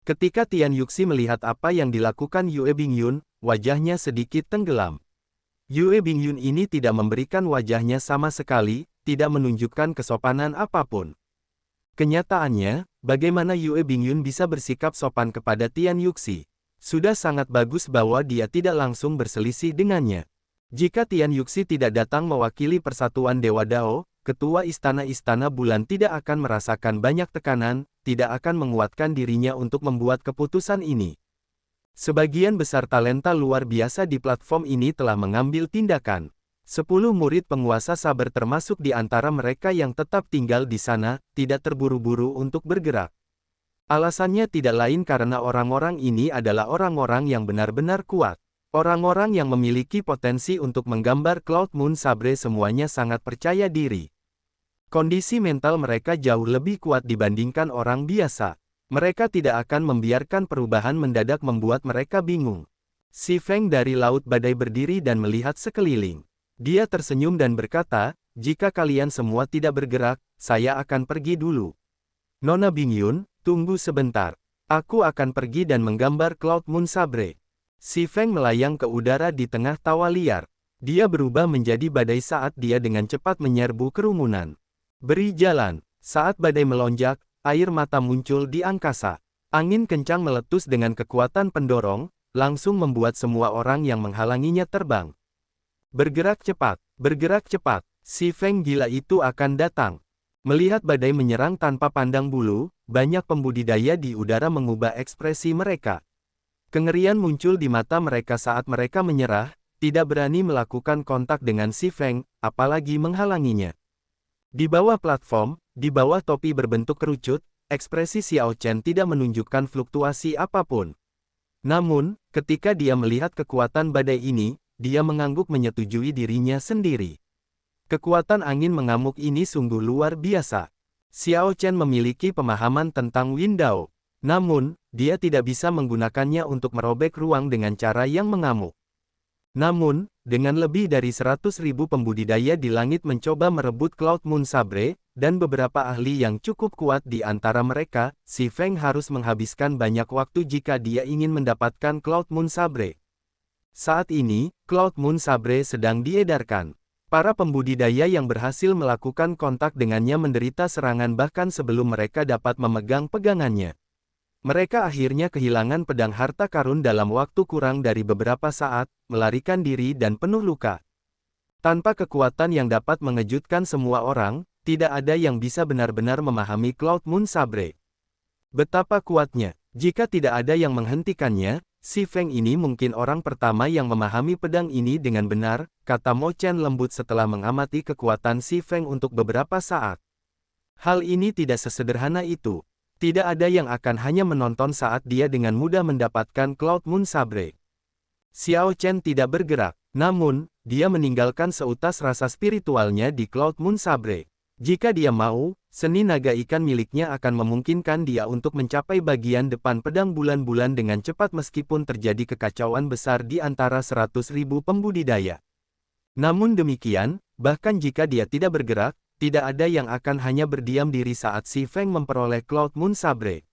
Ketika Tian Yuxi melihat apa yang dilakukan Yue Bingyun, wajahnya sedikit tenggelam. Yue Bingyun ini tidak memberikan wajahnya sama sekali, tidak menunjukkan kesopanan apapun. Kenyataannya, bagaimana Yue Bingyun bisa bersikap sopan kepada Tian Yuxi? Sudah sangat bagus bahwa dia tidak langsung berselisih dengannya. Jika Tian Yuxi tidak datang mewakili Persatuan Dewa Dao, Ketua Istana-Istana Bulan tidak akan merasakan banyak tekanan, tidak akan menguatkan dirinya untuk membuat keputusan ini. Sebagian besar talenta luar biasa di platform ini telah mengambil tindakan. 10 murid penguasa sabar termasuk di antara mereka yang tetap tinggal di sana, tidak terburu-buru untuk bergerak. Alasannya tidak lain karena orang-orang ini adalah orang-orang yang benar-benar kuat. Orang-orang yang memiliki potensi untuk menggambar Cloud Moon Sabre semuanya sangat percaya diri. Kondisi mental mereka jauh lebih kuat dibandingkan orang biasa. Mereka tidak akan membiarkan perubahan mendadak membuat mereka bingung. Si Feng dari Laut Badai berdiri dan melihat sekeliling. Dia tersenyum dan berkata, jika kalian semua tidak bergerak, saya akan pergi dulu. Nona Bingyun, tunggu sebentar. Aku akan pergi dan menggambar Cloud Moon Sabre. Si Feng melayang ke udara di tengah tawa liar. Dia berubah menjadi badai saat dia dengan cepat menyerbu kerumunan. Beri jalan. Saat badai melonjak, air mata muncul di angkasa. Angin kencang meletus dengan kekuatan pendorong, langsung membuat semua orang yang menghalanginya terbang. Bergerak cepat, bergerak cepat. Si Feng gila itu akan datang. Melihat badai menyerang tanpa pandang bulu, banyak pembudidaya di udara mengubah ekspresi mereka. Kengerian muncul di mata mereka saat mereka menyerah, tidak berani melakukan kontak dengan si Feng, apalagi menghalanginya. Di bawah platform, di bawah topi berbentuk kerucut, ekspresi Xiao Chen tidak menunjukkan fluktuasi apapun. Namun, ketika dia melihat kekuatan badai ini, dia mengangguk menyetujui dirinya sendiri. Kekuatan angin mengamuk ini sungguh luar biasa. Xiao Chen memiliki pemahaman tentang Wind Dao. Namun, dia tidak bisa menggunakannya untuk merobek ruang dengan cara yang mengamuk. Namun, dengan lebih dari 100.000 pembudidaya di langit mencoba merebut Cloud Moon Sabre, dan beberapa ahli yang cukup kuat di antara mereka, si Feng harus menghabiskan banyak waktu jika dia ingin mendapatkan Cloud Moon Sabre. Saat ini, Cloud Moon Sabre sedang diedarkan. Para pembudidaya yang berhasil melakukan kontak dengannya menderita serangan bahkan sebelum mereka dapat memegang pegangannya. Mereka akhirnya kehilangan pedang harta karun dalam waktu kurang dari beberapa saat, melarikan diri dan penuh luka. Tanpa kekuatan yang dapat mengejutkan semua orang, tidak ada yang bisa benar-benar memahami Cloud Moon Sabre. Betapa kuatnya, jika tidak ada yang menghentikannya, si Feng ini mungkin orang pertama yang memahami pedang ini dengan benar, kata Mo Chen lembut setelah mengamati kekuatan si Feng untuk beberapa saat. Hal ini tidak sesederhana itu. Tidak ada yang akan hanya menonton saat dia dengan mudah mendapatkan Cloud Moon Sabre. Xiao Chen tidak bergerak, namun, dia meninggalkan seutas rasa spiritualnya di Cloud Moon Sabre. Jika dia mau, seni naga ikan miliknya akan memungkinkan dia untuk mencapai bagian depan pedang bulan-bulan dengan cepat meskipun terjadi kekacauan besar di antara 100.000 pembudidaya. Namun demikian, bahkan jika dia tidak bergerak, tidak ada yang akan hanya berdiam diri saat si Feng memperoleh Cloud Moon Sabre.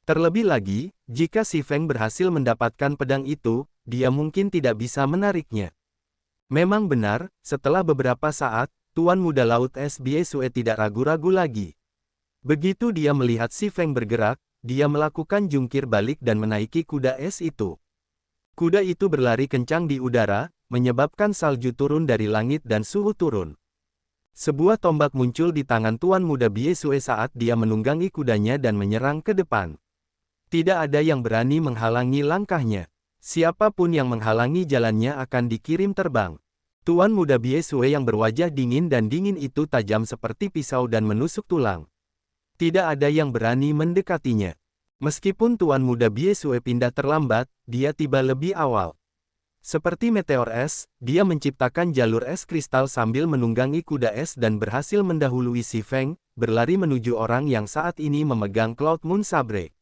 Terlebih lagi, jika si Feng berhasil mendapatkan pedang itu, dia mungkin tidak bisa menariknya. Memang benar, setelah beberapa saat, Tuan Muda Laut SBSUE tidak ragu-ragu lagi. Begitu dia melihat si Feng bergerak, dia melakukan jungkir balik dan menaiki kuda es itu. Kuda itu berlari kencang di udara, menyebabkan salju turun dari langit dan suhu turun. Sebuah tombak muncul di tangan Tuan Muda Biesue saat dia menunggangi kudanya dan menyerang ke depan. Tidak ada yang berani menghalangi langkahnya. Siapapun yang menghalangi jalannya akan dikirim terbang. Tuan Muda Biesue yang berwajah dingin dan dingin itu tajam seperti pisau dan menusuk tulang. Tidak ada yang berani mendekatinya. Meskipun Tuan Muda Biesue pindah terlambat, dia tiba lebih awal. Seperti meteor es, dia menciptakan jalur es kristal sambil menunggangi kuda es dan berhasil mendahului si Feng, berlari menuju orang yang saat ini memegang Cloud Moon Sabre.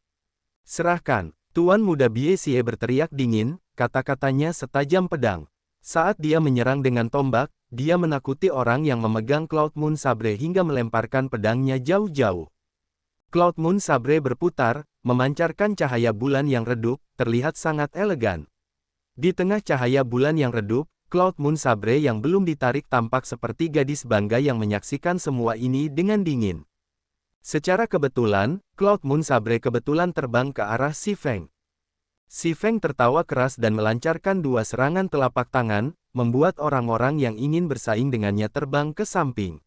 Serahkan, Tuan Muda Biesue berteriak dingin, kata-katanya setajam pedang. Saat dia menyerang dengan tombak, dia menakuti orang yang memegang Cloud Moon Sabre hingga melemparkan pedangnya jauh-jauh. Cloud Moon Sabre berputar, memancarkan cahaya bulan yang redup, terlihat sangat elegan. Di tengah cahaya bulan yang redup, Cloud Moon Sabre yang belum ditarik tampak seperti gadis bangga yang menyaksikan semua ini dengan dingin. Secara kebetulan, Cloud Moon Sabre kebetulan terbang ke arah Si Feng. Si Feng tertawa keras dan melancarkan dua serangan telapak tangan, membuat orang-orang yang ingin bersaing dengannya terbang ke samping.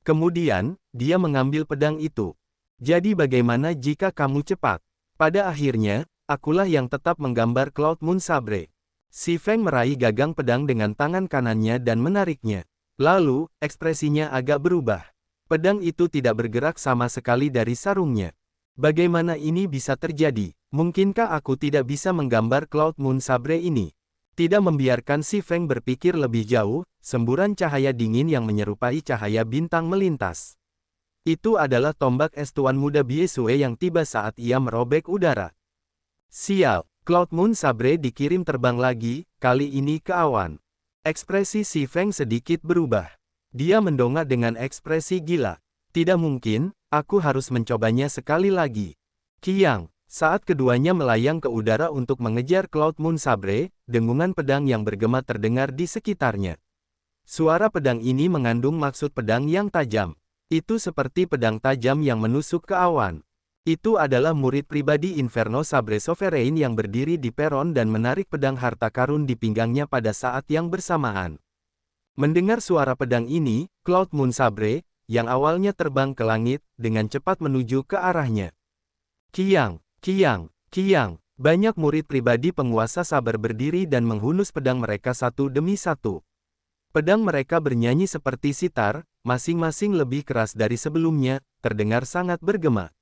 Kemudian, dia mengambil pedang itu. Jadi bagaimana jika kamu cepat? Pada akhirnya, akulah yang tetap menggambar Cloud Moon Sabre. Si Feng meraih gagang pedang dengan tangan kanannya dan menariknya. Lalu, ekspresinya agak berubah. Pedang itu tidak bergerak sama sekali dari sarungnya. Bagaimana ini bisa terjadi? Mungkinkah aku tidak bisa menggambar Cloud Moon Sabre ini? Tidak membiarkan Si Feng berpikir lebih jauh, semburan cahaya dingin yang menyerupai cahaya bintang melintas. Itu adalah tombak es Tuan Muda Biesue yang tiba saat ia merobek udara. Sial, Cloud Moon Sabre dikirim terbang lagi, kali ini ke awan. Ekspresi Si Feng sedikit berubah. Dia mendongak dengan ekspresi gila. Tidak mungkin, aku harus mencobanya sekali lagi. Kiang, saat keduanya melayang ke udara untuk mengejar Cloud Moon Sabre, dengungan pedang yang bergema terdengar di sekitarnya. Suara pedang ini mengandung maksud pedang yang tajam. Itu seperti pedang tajam yang menusuk ke awan. Itu adalah murid pribadi Inferno Sabre Sovereign yang berdiri di peron dan menarik pedang harta karun di pinggangnya pada saat yang bersamaan. Mendengar suara pedang ini, Cloud Moon Sabre, yang awalnya terbang ke langit, dengan cepat menuju ke arahnya. Kiang, kiang, kiang, banyak murid pribadi penguasa sabar berdiri dan menghunus pedang mereka satu demi satu. Pedang mereka bernyanyi seperti sitar, masing-masing lebih keras dari sebelumnya, terdengar sangat bergema.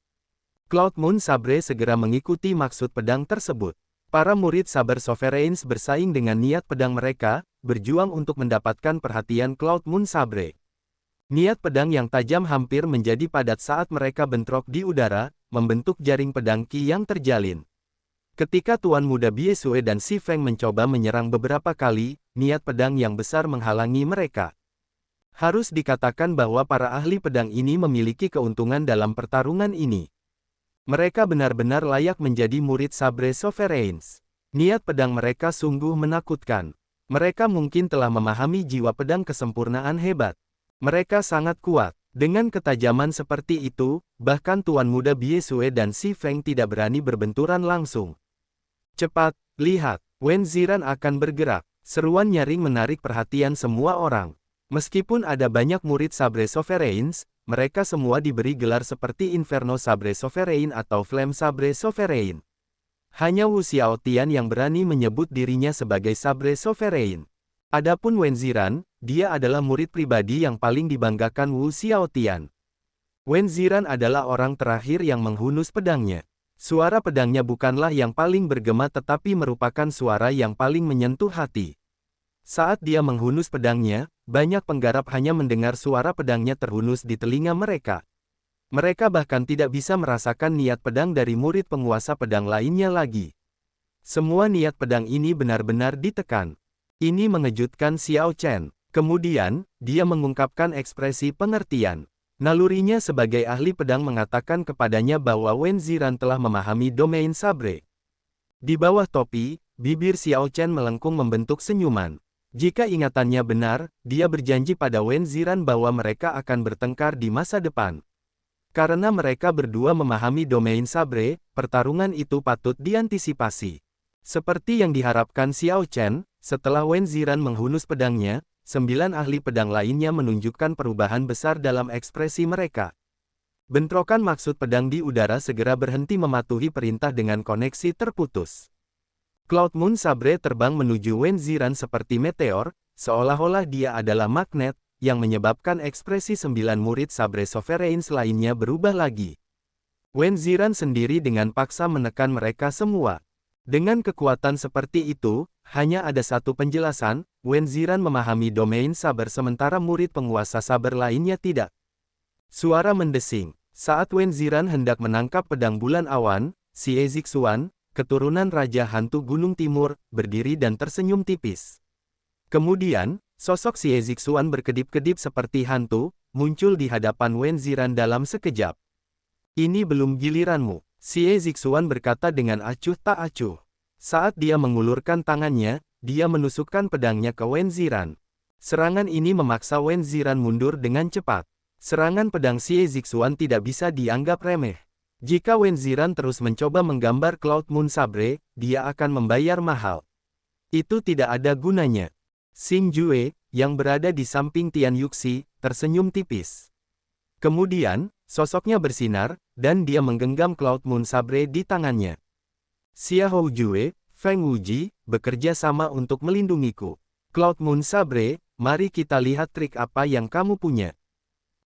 Cloud Moon Sabre segera mengikuti maksud pedang tersebut. Para murid sabar Sovereigns bersaing dengan niat pedang mereka, berjuang untuk mendapatkan perhatian Cloud Moon Sabre. Niat pedang yang tajam hampir menjadi padat saat mereka bentrok di udara, membentuk jaring pedang Qi yang terjalin. Ketika Tuan Muda Biesue dan Si Feng mencoba menyerang beberapa kali, niat pedang yang besar menghalangi mereka. Harus dikatakan bahwa para ahli pedang ini memiliki keuntungan dalam pertarungan ini. Mereka benar-benar layak menjadi murid Sabre Sovereigns. Niat pedang mereka sungguh menakutkan. Mereka mungkin telah memahami jiwa pedang kesempurnaan hebat. Mereka sangat kuat. Dengan ketajaman seperti itu, bahkan Tuan Muda Biesue dan Si Feng tidak berani berbenturan langsung. Cepat, lihat, Wen Ziran akan bergerak. Seruan nyaring menarik perhatian semua orang. Meskipun ada banyak murid Sabre Sovereigns, mereka semua diberi gelar seperti Inferno Sabre Sovereign atau Flame Sabre Sovereign. Hanya Wu Xiaotian yang berani menyebut dirinya sebagai Sabre Sovereign. Adapun Wen Ziran, dia adalah murid pribadi yang paling dibanggakan Wu Xiaotian. Wen Ziran adalah orang terakhir yang menghunus pedangnya. Suara pedangnya bukanlah yang paling bergema tetapi merupakan suara yang paling menyentuh hati. Saat dia menghunus pedangnya, banyak penggarap hanya mendengar suara pedangnya terhunus di telinga mereka. Mereka bahkan tidak bisa merasakan niat pedang dari murid penguasa pedang lainnya lagi. Semua niat pedang ini benar-benar ditekan. Ini mengejutkan Xiao Chen. Kemudian, dia mengungkapkan ekspresi pengertian. Nalurinya sebagai ahli pedang mengatakan kepadanya bahwa Wen Ziran telah memahami domain sabre. Di bawah topi, bibir Xiao Chen melengkung membentuk senyuman. Jika ingatannya benar, dia berjanji pada Wen Ziran bahwa mereka akan bertengkar di masa depan. Karena mereka berdua memahami domain sabre, pertarungan itu patut diantisipasi. Seperti yang diharapkan Xiao Chen, setelah Wen Ziran menghunus pedangnya, 9 ahli pedang lainnya menunjukkan perubahan besar dalam ekspresi mereka. Bentrokan maksud pedang di udara segera berhenti mematuhi perintah dengan koneksi terputus. Cloud Moon Sabre terbang menuju Wen Ziran seperti meteor, seolah-olah dia adalah magnet, yang menyebabkan ekspresi 9 murid Sabre Sovereigns lainnya berubah lagi. Wen Ziran sendiri dengan paksa menekan mereka semua. Dengan kekuatan seperti itu, hanya ada satu penjelasan, Wen Ziran memahami domain sabar sementara murid penguasa sabar lainnya tidak. Suara mendesing. Saat Wen Ziran hendak menangkap pedang bulan awan, Xie Zixuan, keturunan Raja Hantu Gunung Timur, berdiri dan tersenyum tipis. Kemudian, sosok Xie Zixuan berkedip-kedip seperti hantu, muncul di hadapan Wen Ziran dalam sekejap. Ini belum giliranmu, Xie Zixuan berkata dengan acuh tak acuh. Saat dia mengulurkan tangannya, dia menusukkan pedangnya ke Wen Ziran. Serangan ini memaksa Wen Ziran mundur dengan cepat. Serangan pedang Xie Zixuan tidak bisa dianggap remeh. Jika Wen Ziran terus mencoba menggambar Cloud Moon Sabre, dia akan membayar mahal. Itu tidak ada gunanya. Xing Jue, yang berada di samping Tian Yuxi, tersenyum tipis. Kemudian, sosoknya bersinar, dan dia menggenggam Cloud Moon Sabre di tangannya. Xiahou Jue, Feng Wuji, bekerja sama untuk melindungiku. Cloud Moon Sabre, mari kita lihat trik apa yang kamu punya.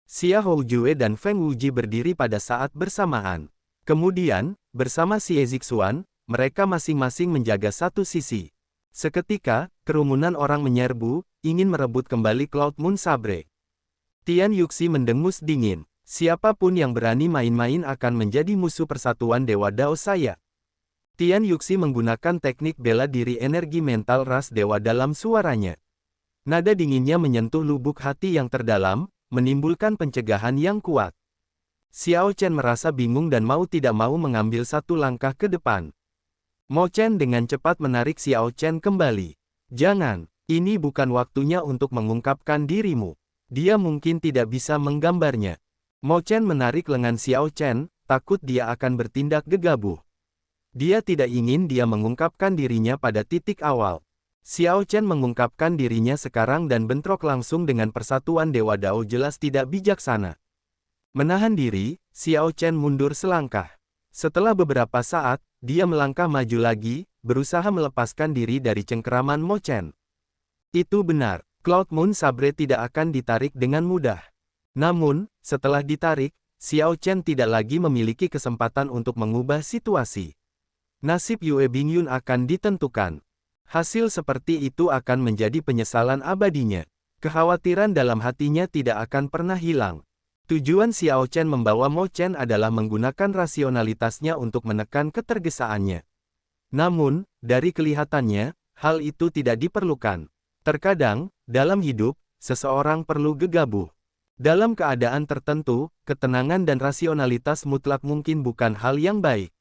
Xiahou Jue dan Feng Wuji berdiri pada saat bersamaan. Kemudian, bersama Xie Zixuan, mereka masing-masing menjaga satu sisi. Seketika, kerumunan orang menyerbu, ingin merebut kembali Cloud Moon Sabre. Tian Yuxi mendengus dingin. Siapapun yang berani main-main akan menjadi musuh persatuan Dewa Dao saya. Tian Yuxi menggunakan teknik bela diri energi mental ras dewa dalam suaranya. Nada dinginnya menyentuh lubuk hati yang terdalam, menimbulkan pencegahan yang kuat. Xiao Chen merasa bingung dan mau tidak mau mengambil satu langkah ke depan. Mo Chen dengan cepat menarik Xiao Chen kembali. Jangan, ini bukan waktunya untuk mengungkapkan dirimu. Dia mungkin tidak bisa menggambarnya. Mo Chen menarik lengan Xiao Chen, takut dia akan bertindak gegabah. Dia tidak ingin dia mengungkapkan dirinya pada titik awal. Xiao Chen mengungkapkan dirinya sekarang dan bentrok langsung dengan persatuan Dewa Dao jelas tidak bijaksana. Menahan diri, Xiao Chen mundur selangkah. Setelah beberapa saat, dia melangkah maju lagi, berusaha melepaskan diri dari cengkeraman Mo Chen. Itu benar, Cloud Moon Sabre tidak akan ditarik dengan mudah. Namun, setelah ditarik, Xiao Chen tidak lagi memiliki kesempatan untuk mengubah situasi. Nasib Yue Bingyun akan ditentukan. Hasil seperti itu akan menjadi penyesalan abadinya. Kekhawatiran dalam hatinya tidak akan pernah hilang. Tujuan Xiao Chen membawa Mo Chen adalah menggunakan rasionalitasnya untuk menekan ketergesaannya. Namun, dari kelihatannya, hal itu tidak diperlukan. Terkadang, dalam hidup, seseorang perlu gegabah. Dalam keadaan tertentu, ketenangan dan rasionalitas mutlak mungkin bukan hal yang baik.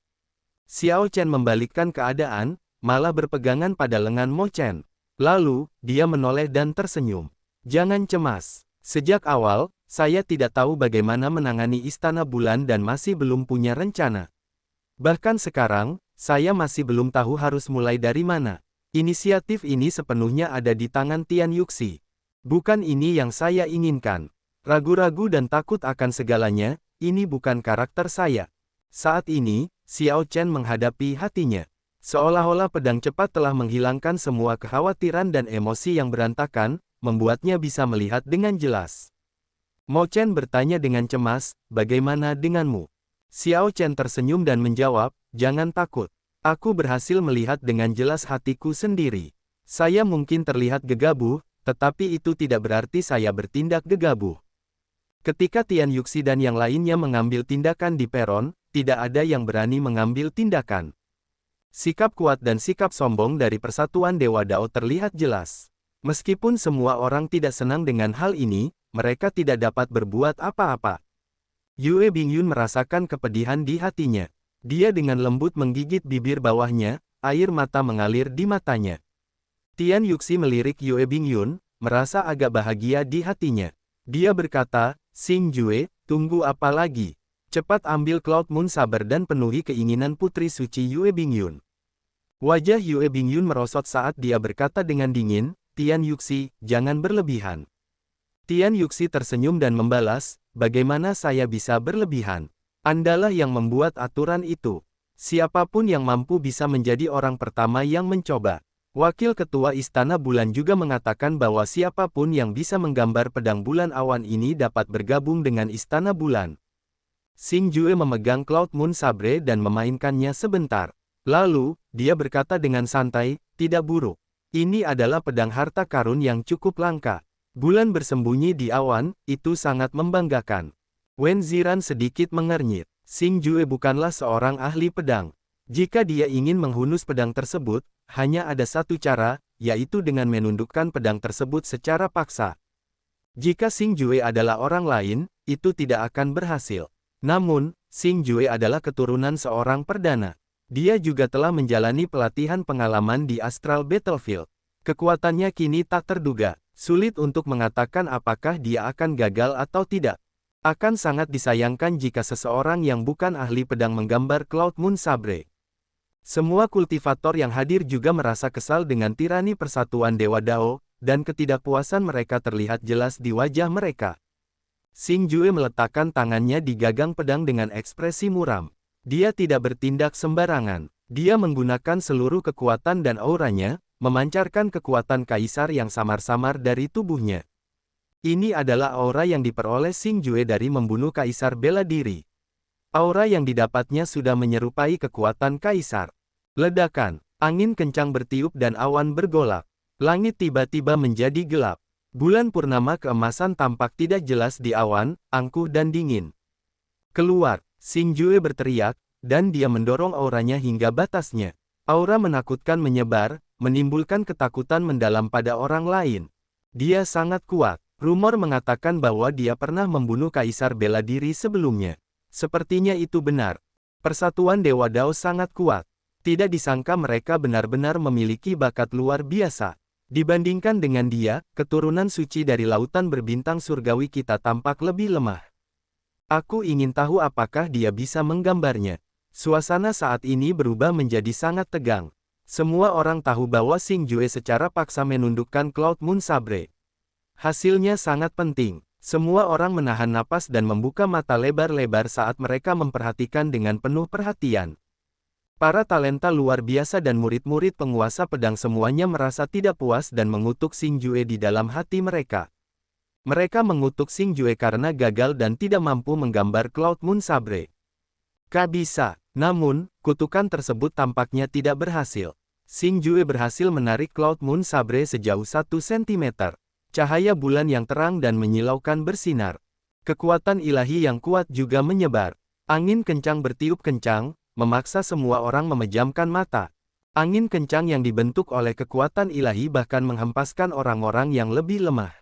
Xiao Chen membalikkan keadaan, malah berpegangan pada lengan Mo Chen. Lalu, dia menoleh dan tersenyum. Jangan cemas. Sejak awal, saya tidak tahu bagaimana menangani Istana Bulan dan masih belum punya rencana. Bahkan sekarang, saya masih belum tahu harus mulai dari mana. Inisiatif ini sepenuhnya ada di tangan Tian Yuxi. Bukan ini yang saya inginkan. Ragu-ragu dan takut akan segalanya, ini bukan karakter saya. Saat ini, Xiao Chen menghadapi hatinya. Seolah-olah pedang cepat telah menghilangkan semua kekhawatiran dan emosi yang berantakan, membuatnya bisa melihat dengan jelas. Mo Chen bertanya dengan cemas, bagaimana denganmu? Xiao Chen tersenyum dan menjawab, jangan takut. Aku berhasil melihat dengan jelas hatiku sendiri. Saya mungkin terlihat gegabah, tetapi itu tidak berarti saya bertindak gegabah. Ketika Tian Yuxi dan yang lainnya mengambil tindakan di peron, tidak ada yang berani mengambil tindakan. Sikap kuat dan sikap sombong dari persatuan Dewa Dao terlihat jelas. Meskipun semua orang tidak senang dengan hal ini, mereka tidak dapat berbuat apa-apa. Yue Bingyun merasakan kepedihan di hatinya. Dia dengan lembut menggigit bibir bawahnya, air mata mengalir di matanya. Tian Yuxi melirik Yue Bingyun, merasa agak bahagia di hatinya. Dia berkata, Xing Jue, tunggu apa lagi? Cepat ambil Cloud Moon Saber dan penuhi keinginan Putri Suci Yue Bingyun. Wajah Yue Bingyun merosot saat dia berkata dengan dingin, Tian Yuxi, jangan berlebihan. Tian Yuxi tersenyum dan membalas, bagaimana saya bisa berlebihan? Andalah yang membuat aturan itu. Siapapun yang mampu bisa menjadi orang pertama yang mencoba. Wakil Ketua Istana Bulan juga mengatakan bahwa siapapun yang bisa menggambar pedang bulan awan ini dapat bergabung dengan Istana Bulan. Xing Jue memegang Cloud Moon Sabre dan memainkannya sebentar. Lalu, dia berkata dengan santai, tidak buruk. Ini adalah pedang harta karun yang cukup langka. Bulan bersembunyi di awan, itu sangat membanggakan. Wen Ziran sedikit mengernyit. Xing Jue bukanlah seorang ahli pedang. Jika dia ingin menghunus pedang tersebut, hanya ada satu cara, yaitu dengan menundukkan pedang tersebut secara paksa. Jika Xing Jue adalah orang lain, itu tidak akan berhasil. Namun, Xing Jue adalah keturunan seorang perdana. Dia juga telah menjalani pelatihan pengalaman di Astral Battlefield. Kekuatannya kini tak terduga. Sulit untuk mengatakan apakah dia akan gagal atau tidak. Akan sangat disayangkan jika seseorang yang bukan ahli pedang menggambar Cloud Moon Sabre. Semua kultivator yang hadir juga merasa kesal dengan tirani persatuan Dewa Dao, dan ketidakpuasan mereka terlihat jelas di wajah mereka. Xing Jue meletakkan tangannya di gagang pedang dengan ekspresi muram. Dia tidak bertindak sembarangan. Dia menggunakan seluruh kekuatan dan auranya, memancarkan kekuatan kaisar yang samar-samar dari tubuhnya. Ini adalah aura yang diperoleh Xing Jue dari membunuh kaisar bela diri. Aura yang didapatnya sudah menyerupai kekuatan kaisar. Ledakan, angin kencang bertiup dan awan bergolak. Langit tiba-tiba menjadi gelap. Bulan purnama keemasan tampak tidak jelas di awan, angkuh dan dingin. Keluar, Xing Jue berteriak, dan dia mendorong auranya hingga batasnya. Aura menakutkan menyebar, menimbulkan ketakutan mendalam pada orang lain. Dia sangat kuat. Rumor mengatakan bahwa dia pernah membunuh kaisar bela diri sebelumnya. Sepertinya itu benar. Persatuan Dewa Dao sangat kuat. Tidak disangka mereka benar-benar memiliki bakat luar biasa. Dibandingkan dengan dia, keturunan suci dari lautan berbintang surgawi kita tampak lebih lemah. Aku ingin tahu apakah dia bisa menggambarnya. Suasana saat ini berubah menjadi sangat tegang. Semua orang tahu bahwa Xing Jue secara paksa menundukkan Cloud Moon Sabre. Hasilnya sangat penting. Semua orang menahan napas dan membuka mata lebar-lebar saat mereka memperhatikan dengan penuh perhatian. Para talenta luar biasa dan murid-murid penguasa pedang semuanya merasa tidak puas dan mengutuk Xing Jue di dalam hati mereka. Mereka mengutuk Xing Jue karena gagal dan tidak mampu menggambar Cloud Moon Sabre. Bisa. Namun, kutukan tersebut tampaknya tidak berhasil. Xing Jue berhasil menarik Cloud Moon Sabre sejauh 1 cm. Cahaya bulan yang terang dan menyilaukan bersinar. Kekuatan ilahi yang kuat juga menyebar. Angin kencang bertiup kencang, memaksa semua orang memejamkan mata. Angin kencang yang dibentuk oleh kekuatan ilahi bahkan menghempaskan orang-orang yang lebih lemah.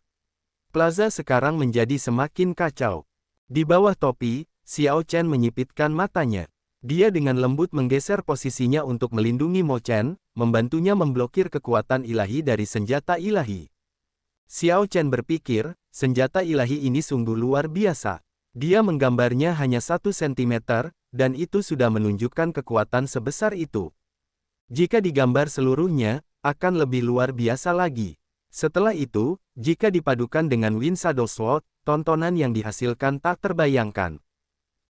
Plaza sekarang menjadi semakin kacau. Di bawah topi, Xiao Chen menyipitkan matanya. Dia dengan lembut menggeser posisinya untuk melindungi Mo Chen, membantunya memblokir kekuatan ilahi dari senjata ilahi. Xiao Chen berpikir, senjata ilahi ini sungguh luar biasa. Dia menggambarnya hanya 1 cm, dan itu sudah menunjukkan kekuatan sebesar itu. Jika digambar seluruhnya, akan lebih luar biasa lagi. Setelah itu, jika dipadukan dengan Wind Shadow Sword, tontonan yang dihasilkan tak terbayangkan.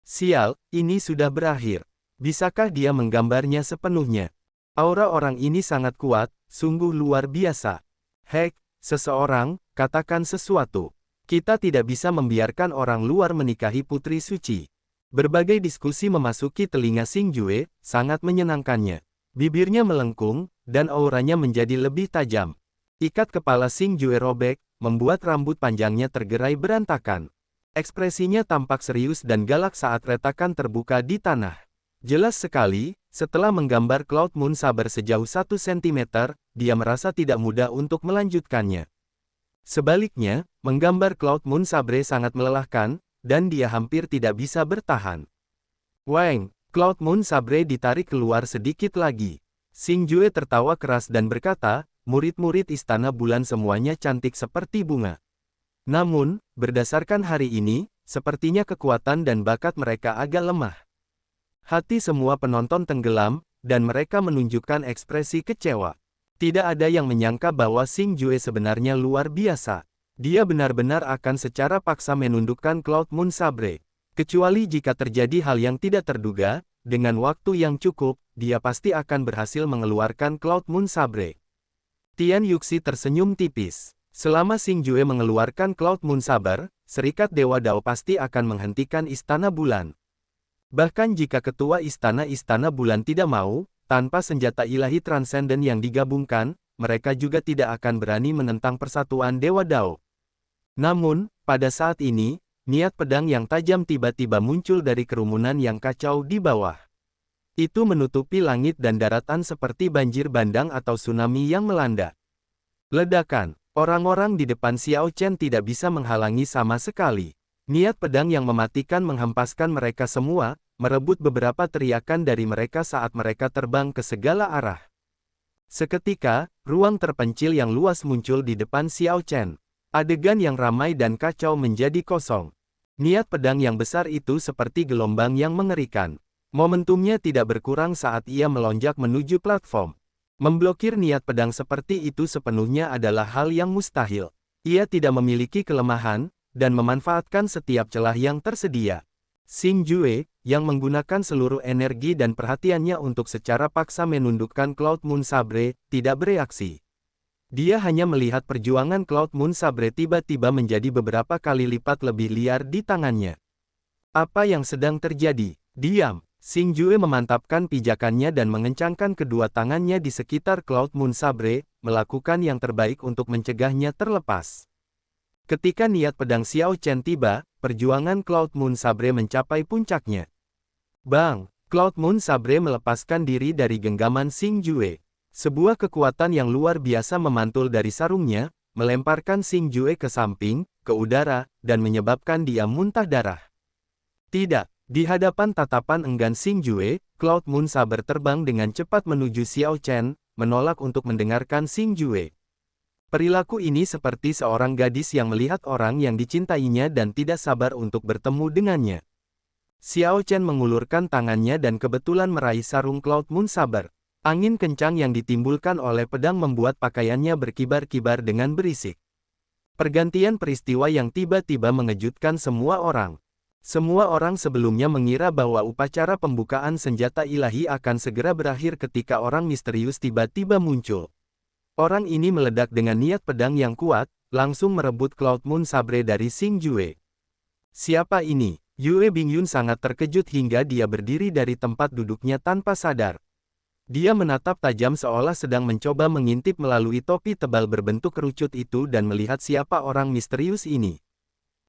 Sial, ini sudah berakhir. Bisakah dia menggambarnya sepenuhnya? Aura orang ini sangat kuat, sungguh luar biasa. Hek, seseorang, katakan sesuatu. Kita tidak bisa membiarkan orang luar menikahi putri suci. Berbagai diskusi memasuki telinga Xing Jue, sangat menyenangkannya. Bibirnya melengkung, dan auranya menjadi lebih tajam. Ikat kepala Xing Jue robek, membuat rambut panjangnya tergerai berantakan. Ekspresinya tampak serius dan galak saat retakan terbuka di tanah. Jelas sekali, setelah menggambar Cloud Moon Sabre sejauh 1 cm, dia merasa tidak mudah untuk melanjutkannya. Sebaliknya, menggambar Cloud Moon Sabre sangat melelahkan, dan dia hampir tidak bisa bertahan. Wang, Cloud Moon Sabre ditarik keluar sedikit lagi. Xing Jue tertawa keras dan berkata, murid-murid Istana Bulan semuanya cantik seperti bunga. Namun, berdasarkan hari ini, sepertinya kekuatan dan bakat mereka agak lemah. Hati semua penonton tenggelam, dan mereka menunjukkan ekspresi kecewa. Tidak ada yang menyangka bahwa Xing Jue sebenarnya luar biasa. Dia benar-benar akan secara paksa menundukkan Cloud Moon Sabre. Kecuali jika terjadi hal yang tidak terduga, dengan waktu yang cukup, dia pasti akan berhasil mengeluarkan Cloud Moon Sabre. Tian Yuxi tersenyum tipis. Selama Xing Jue mengeluarkan Cloud Moon Sabre, Serikat Dewa Dao pasti akan menghentikan Istana Bulan. Bahkan jika ketua Istana Bulan tidak mau, tanpa senjata ilahi transenden yang digabungkan, mereka juga tidak akan berani menentang persatuan Dewa Dao. Namun, pada saat ini, niat pedang yang tajam tiba-tiba muncul dari kerumunan yang kacau di bawah. Itu menutupi langit dan daratan seperti banjir bandang atau tsunami yang melanda. Ledakan, orang-orang di depan Xiao Chen tidak bisa menghalangi sama sekali. Niat pedang yang mematikan menghempaskan mereka semua, merebut beberapa teriakan dari mereka saat mereka terbang ke segala arah. Seketika, ruang terpencil yang luas muncul di depan Xiao Chen. Adegan yang ramai dan kacau menjadi kosong. Niat pedang yang besar itu seperti gelombang yang mengerikan. Momentumnya tidak berkurang saat ia melonjak menuju platform. Memblokir niat pedang seperti itu sepenuhnya adalah hal yang mustahil. Ia tidak memiliki kelemahan, dan memanfaatkan setiap celah yang tersedia. Xing Jue, yang menggunakan seluruh energi dan perhatiannya untuk secara paksa menundukkan Cloud Moon Sabre, tidak bereaksi. Dia hanya melihat perjuangan Cloud Moon Sabre tiba-tiba menjadi beberapa kali lipat lebih liar di tangannya. Apa yang sedang terjadi? Diam. Xing Jue memantapkan pijakannya dan mengencangkan kedua tangannya di sekitar Cloud Moon Sabre, melakukan yang terbaik untuk mencegahnya terlepas. Ketika niat pedang Xiao Chen tiba, perjuangan Cloud Moon Sabre mencapai puncaknya. Bang! Cloud Moon Sabre melepaskan diri dari genggaman Xing Jue. Sebuah kekuatan yang luar biasa memantul dari sarungnya, melemparkan Xing Jue ke samping, ke udara, dan menyebabkan dia muntah darah. Tidak. Di hadapan tatapan enggan Xing Jue, Cloud Moon Sabre terbang dengan cepat menuju Xiao Chen, menolak untuk mendengarkan Xing Jue. Perilaku ini seperti seorang gadis yang melihat orang yang dicintainya dan tidak sabar untuk bertemu dengannya. Xiao Chen mengulurkan tangannya dan kebetulan meraih sarung Cloud Moon Sabre. Angin kencang yang ditimbulkan oleh pedang membuat pakaiannya berkibar-kibar dengan berisik. Pergantian peristiwa yang tiba-tiba mengejutkan semua orang. Semua orang sebelumnya mengira bahwa upacara pembukaan senjata ilahi akan segera berakhir ketika orang misterius tiba-tiba muncul. Orang ini meledak dengan niat pedang yang kuat, langsung merebut Cloud Moon Sabre dari Xing Jue. Siapa ini? Yue Bingyun sangat terkejut hingga dia berdiri dari tempat duduknya tanpa sadar. Dia menatap tajam seolah sedang mencoba mengintip melalui topi tebal berbentuk kerucut itu dan melihat siapa orang misterius ini.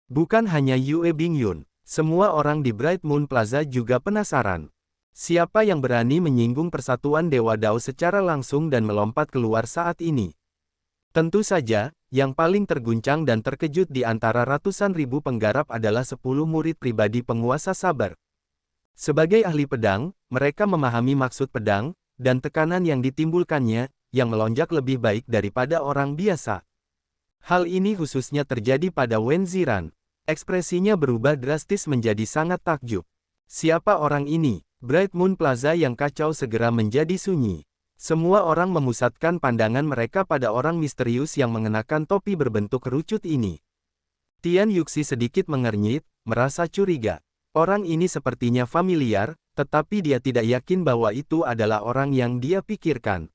Bukan hanya Yue Bingyun. Semua orang di Bright Moon Plaza juga penasaran. Siapa yang berani menyinggung persatuan Dewa Dao secara langsung dan melompat keluar saat ini? Tentu saja, yang paling terguncang dan terkejut di antara ratusan ribu penggarap adalah 10 murid pribadi penguasa Saber. Sebagai ahli pedang, mereka memahami maksud pedang, dan tekanan yang ditimbulkannya, yang melonjak lebih baik daripada orang biasa. Hal ini khususnya terjadi pada Wen Ziran. Ekspresinya berubah drastis menjadi sangat takjub. Siapa orang ini? Bright Moon Plaza yang kacau segera menjadi sunyi. Semua orang memusatkan pandangan mereka pada orang misterius yang mengenakan topi berbentuk kerucut ini. Tian Yuxi sedikit mengernyit, merasa curiga. Orang ini sepertinya familiar, tetapi dia tidak yakin bahwa itu adalah orang yang dia pikirkan.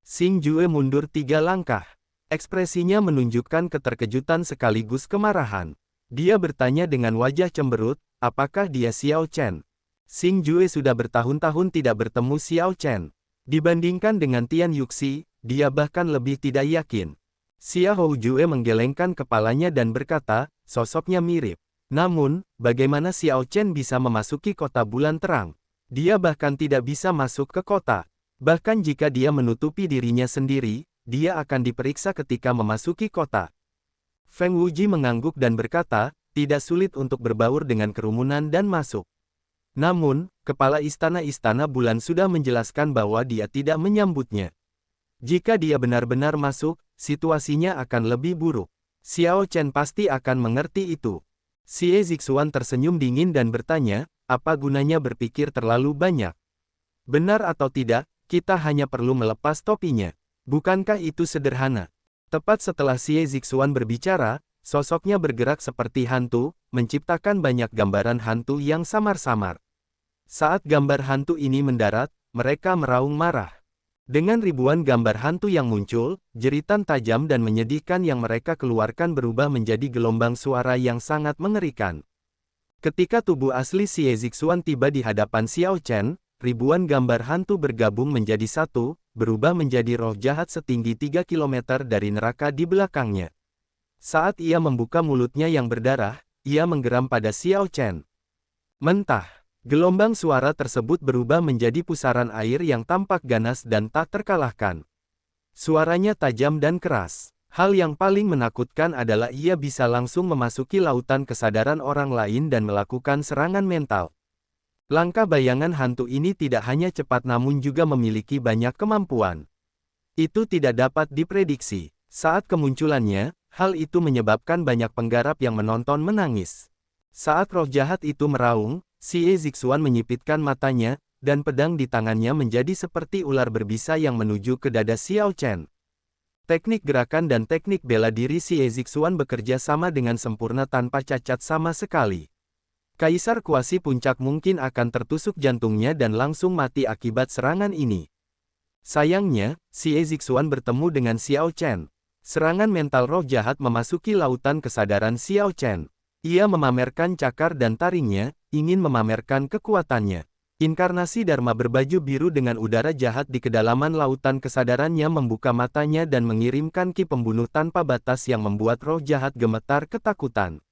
Xing Jue mundur 3 langkah. Ekspresinya menunjukkan keterkejutan sekaligus kemarahan. Dia bertanya dengan wajah cemberut, apakah dia Xiao Chen? Xing Jue sudah bertahun-tahun tidak bertemu Xiao Chen. Dibandingkan dengan Tian Yuxi, dia bahkan lebih tidak yakin. Xiao Jue menggelengkan kepalanya dan berkata, sosoknya mirip. Namun, bagaimana Xiao Chen bisa memasuki kota bulan terang? Dia bahkan tidak bisa masuk ke kota. Bahkan jika dia menutupi dirinya sendiri, dia akan diperiksa ketika memasuki kota. Feng Wuji mengangguk dan berkata, tidak sulit untuk berbaur dengan kerumunan dan masuk. Namun, kepala istana-istana bulan sudah menjelaskan bahwa dia tidak menyambutnya. Jika dia benar-benar masuk, situasinya akan lebih buruk. Xiao Chen pasti akan mengerti itu. Xie Zixuan tersenyum dingin dan bertanya, apa gunanya berpikir terlalu banyak? Benar atau tidak, kita hanya perlu melepas topinya. Bukankah itu sederhana? Tepat setelah Xie Zixuan berbicara, sosoknya bergerak seperti hantu, menciptakan banyak gambaran hantu yang samar-samar. Saat gambar hantu ini mendarat, mereka meraung marah. Dengan ribuan gambar hantu yang muncul, jeritan tajam dan menyedihkan yang mereka keluarkan berubah menjadi gelombang suara yang sangat mengerikan. Ketika tubuh asli Xie Zixuan tiba di hadapan Xiao Chen, ribuan gambar hantu bergabung menjadi satu, berubah menjadi roh jahat setinggi 3 km dari neraka di belakangnya. Saat ia membuka mulutnya yang berdarah, ia menggeram pada Xiao Chen. Mentah. Gelombang suara tersebut berubah menjadi pusaran air yang tampak ganas dan tak terkalahkan. Suaranya tajam dan keras. Hal yang paling menakutkan adalah ia bisa langsung memasuki lautan kesadaran orang lain dan melakukan serangan mental. Langkah bayangan hantu ini tidak hanya cepat namun juga memiliki banyak kemampuan. Itu tidak dapat diprediksi. Saat kemunculannya, hal itu menyebabkan banyak penggarap yang menonton menangis. Saat roh jahat itu meraung, Xie Zixuan menyipitkan matanya, dan pedang di tangannya menjadi seperti ular berbisa yang menuju ke dada Xiao Chen. Teknik gerakan dan teknik bela diri Xie Zixuan bekerja sama dengan sempurna tanpa cacat sama sekali. Kaisar Kuasi Puncak mungkin akan tertusuk jantungnya dan langsung mati akibat serangan ini. Sayangnya, Xie Zixuan bertemu dengan Xiao Chen. Serangan mental roh jahat memasuki lautan kesadaran Xiao Chen. Ia memamerkan cakar dan taringnya, ingin memamerkan kekuatannya. Inkarnasi Dharma berbaju biru dengan udara jahat di kedalaman lautan kesadarannya membuka matanya dan mengirimkan ki pembunuh tanpa batas yang membuat roh jahat gemetar ketakutan.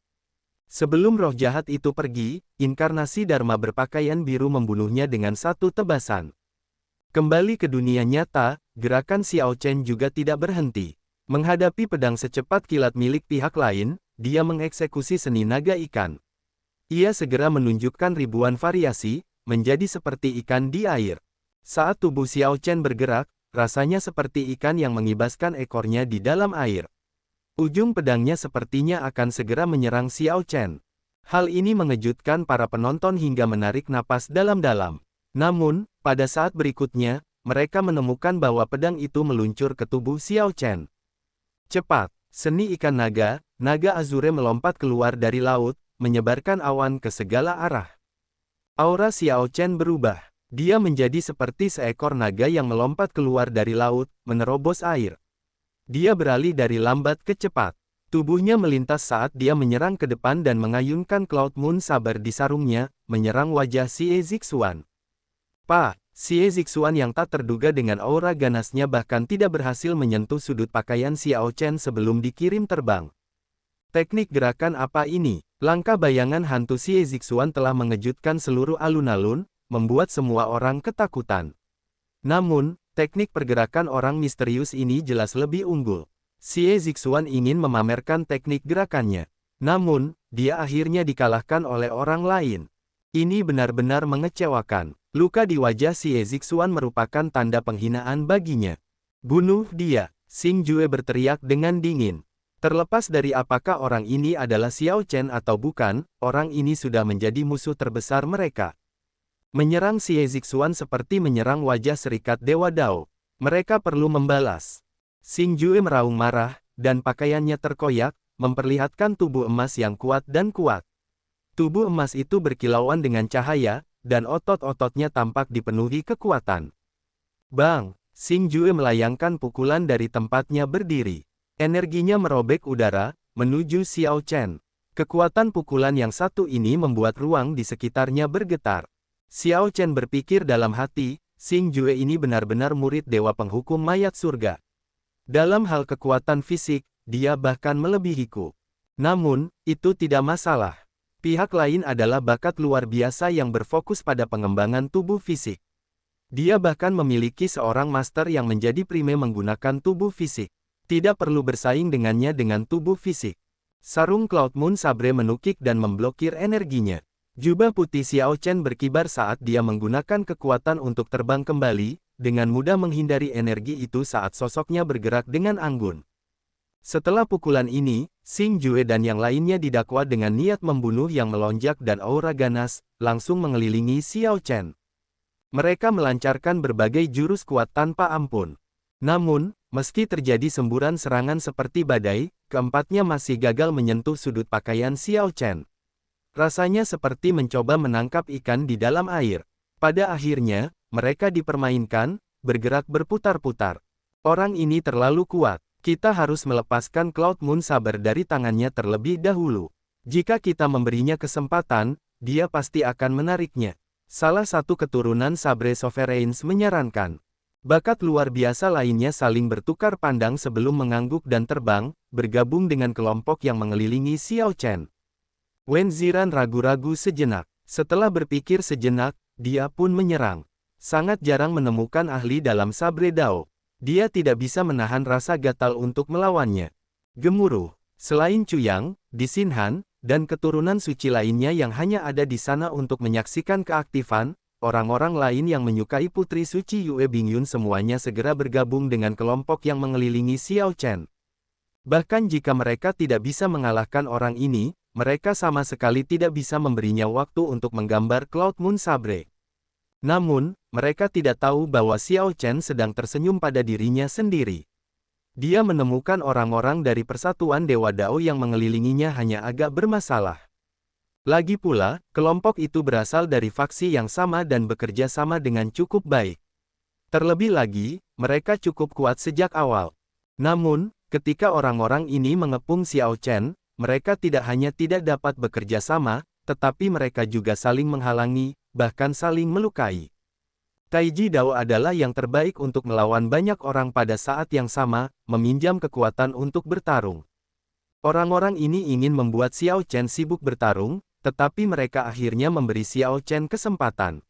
Sebelum roh jahat itu pergi, inkarnasi Dharma berpakaian biru membunuhnya dengan satu tebasan. Kembali ke dunia nyata, gerakan Xiao Chen juga tidak berhenti. Menghadapi pedang secepat kilat milik pihak lain, dia mengeksekusi seni naga ikan. Ia segera menunjukkan ribuan variasi, menjadi seperti ikan di air. Saat tubuh Xiao Chen bergerak, rasanya seperti ikan yang mengibaskan ekornya di dalam air. Ujung pedangnya sepertinya akan segera menyerang Xiao Chen. Hal ini mengejutkan para penonton hingga menarik napas dalam-dalam. Namun, pada saat berikutnya, mereka menemukan bahwa pedang itu meluncur ke tubuh Xiao Chen. Cepat, seni ikan naga, naga azure melompat keluar dari laut, menyebarkan awan ke segala arah. Aura Xiao Chen berubah. Dia menjadi seperti seekor naga yang melompat keluar dari laut, menerobos air. Dia beralih dari lambat ke cepat. Tubuhnya melintas saat dia menyerang ke depan dan mengayunkan Cloud Moon Saber di sarungnya, menyerang wajah Xie Zixuan. Xie Zixuan yang tak terduga dengan aura ganasnya bahkan tidak berhasil menyentuh sudut pakaian Xiao Chen sebelum dikirim terbang. Teknik gerakan apa ini? Langkah bayangan hantu Xie Zixuan telah mengejutkan seluruh alun-alun, membuat semua orang ketakutan. Namun, teknik pergerakan orang misterius ini jelas lebih unggul. Xie Zixuan ingin memamerkan teknik gerakannya. Namun, dia akhirnya dikalahkan oleh orang lain. Ini benar-benar mengecewakan. Luka di wajah Xie Zixuan merupakan tanda penghinaan baginya. Bunuh dia, Xing Jue berteriak dengan dingin. Terlepas dari apakah orang ini adalah Xiao Chen atau bukan, orang ini sudah menjadi musuh terbesar mereka. Menyerang Xie Zixuan seperti menyerang wajah serikat Dewa Dao. Mereka perlu membalas. Xing Jue meraung marah, dan pakaiannya terkoyak, memperlihatkan tubuh emas yang kuat dan kuat. Tubuh emas itu berkilauan dengan cahaya, dan otot-ototnya tampak dipenuhi kekuatan. Bang! Xing Jue melayangkan pukulan dari tempatnya berdiri. Energinya merobek udara, menuju Xiao Chen. Kekuatan pukulan yang satu ini membuat ruang di sekitarnya bergetar. Xiao Chen berpikir dalam hati, Xing Jue ini benar-benar murid dewa penghukum mayat surga. Dalam hal kekuatan fisik, dia bahkan melebihiku. Namun, itu tidak masalah. Pihak lain adalah bakat luar biasa yang berfokus pada pengembangan tubuh fisik. Dia bahkan memiliki seorang master yang menjadi prime menggunakan tubuh fisik. Tidak perlu bersaing dengannya dengan tubuh fisik. Sarung Cloud Moon Sabre menukik dan memblokir energinya. Jubah putih Xiao Chen berkibar saat dia menggunakan kekuatan untuk terbang kembali, dengan mudah menghindari energi itu saat sosoknya bergerak dengan anggun. Setelah pukulan ini, Xing Jue dan yang lainnya didakwa dengan niat membunuh yang melonjak dan aura ganas, langsung mengelilingi Xiao Chen. Mereka melancarkan berbagai jurus kuat tanpa ampun. Namun, meski terjadi semburan serangan seperti badai, keempatnya masih gagal menyentuh sudut pakaian Xiao Chen. Rasanya seperti mencoba menangkap ikan di dalam air. Pada akhirnya, mereka dipermainkan, bergerak berputar-putar. Orang ini terlalu kuat. Kita harus melepaskan Cloud Moon Saber dari tangannya terlebih dahulu. Jika kita memberinya kesempatan, dia pasti akan menariknya. Salah satu keturunan Sabre Sovereigns menyarankan. Bakat luar biasa lainnya saling bertukar pandang sebelum mengangguk dan terbang, bergabung dengan kelompok yang mengelilingi Xiao Chen. Wen Ziran ragu-ragu sejenak. Setelah berpikir sejenak, dia pun menyerang. Sangat jarang menemukan ahli dalam Sabre Dao. Dia tidak bisa menahan rasa gatal untuk melawannya. Gemuruh. Selain Cuyang, di Xinhan, dan keturunan suci lainnya yang hanya ada di sana untuk menyaksikan keaktifan, orang-orang lain yang menyukai Putri Suci Yue Bingyun semuanya segera bergabung dengan kelompok yang mengelilingi Xiao Chen. Bahkan jika mereka tidak bisa mengalahkan orang ini, mereka sama sekali tidak bisa memberinya waktu untuk menggambar Cloud Moon Sabre. Namun, mereka tidak tahu bahwa Xiao Chen sedang tersenyum pada dirinya sendiri. Dia menemukan orang-orang dari Persatuan Dewa Dao yang mengelilinginya hanya agak bermasalah. Lagi pula, kelompok itu berasal dari faksi yang sama dan bekerja sama dengan cukup baik. Terlebih lagi, mereka cukup kuat sejak awal. Namun, ketika orang-orang ini mengepung Xiao Chen, mereka tidak hanya tidak dapat bekerja sama, tetapi mereka juga saling menghalangi, bahkan saling melukai. Taiji Dao adalah yang terbaik untuk melawan banyak orang pada saat yang sama, meminjam kekuatan untuk bertarung. Orang-orang ini ingin membuat Xiao Chen sibuk bertarung, tetapi mereka akhirnya memberi Xiao Chen kesempatan.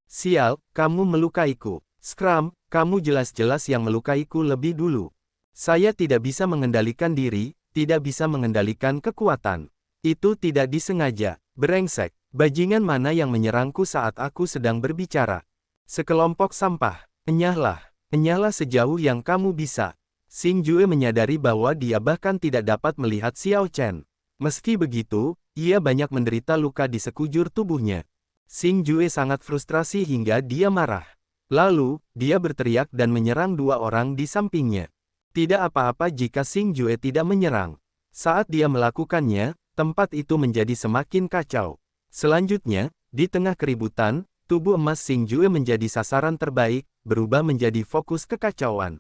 Sial, kamu melukaiku. Scrum, kamu jelas-jelas yang melukaiku lebih dulu. Saya tidak bisa mengendalikan diri, tidak bisa mengendalikan kekuatan. Itu tidak disengaja. Brengsek, bajingan mana yang menyerangku saat aku sedang berbicara? Sekelompok sampah. Enyahlah sejauh yang kamu bisa. Xing Jue menyadari bahwa dia bahkan tidak dapat melihat Xiao Chen. Meski begitu, ia banyak menderita luka di sekujur tubuhnya. Xing Jue sangat frustrasi hingga dia marah. Lalu, dia berteriak dan menyerang dua orang di sampingnya. Tidak apa-apa jika Xing Jue tidak menyerang. Saat dia melakukannya, tempat itu menjadi semakin kacau. Selanjutnya, di tengah keributan, tubuh emas Xing Jue menjadi sasaran terbaik, berubah menjadi fokus kekacauan.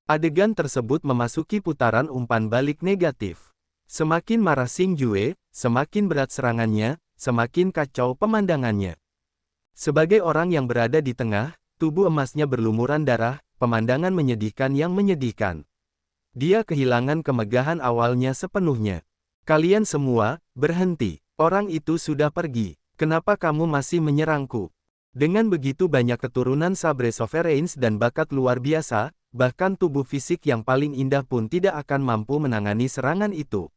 Adegan tersebut memasuki putaran umpan balik negatif. Semakin marah Xing Jue, semakin berat serangannya, semakin kacau pemandangannya. Sebagai orang yang berada di tengah, tubuh emasnya berlumuran darah, pemandangan menyedihkan yang menyedihkan. Dia kehilangan kemegahan awalnya sepenuhnya. Kalian semua, berhenti. Orang itu sudah pergi. Kenapa kamu masih menyerangku? Dengan begitu banyak keturunan Sabre Sovereigns dan bakat luar biasa, bahkan tubuh fisik yang paling indah pun tidak akan mampu menangani serangan itu.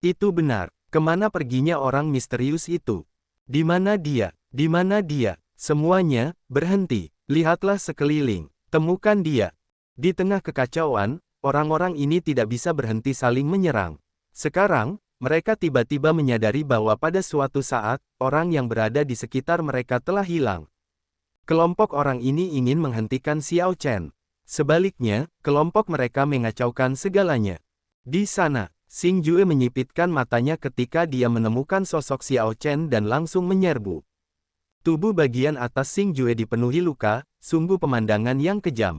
Itu benar. Kemana perginya orang misterius itu? Di mana dia? Di mana dia? Semuanya, berhenti. Lihatlah sekeliling. Temukan dia. Di tengah kekacauan, orang-orang ini tidak bisa berhenti saling menyerang. Sekarang, mereka tiba-tiba menyadari bahwa pada suatu saat, orang yang berada di sekitar mereka telah hilang. Kelompok orang ini ingin menghentikan Xiao Chen. Sebaliknya, kelompok mereka mengacaukan segalanya. Di sana, Xing Jue menyipitkan matanya ketika dia menemukan sosok Xiao Chen dan langsung menyerbu. Tubuh bagian atas Xing Jue dipenuhi luka, sungguh pemandangan yang kejam.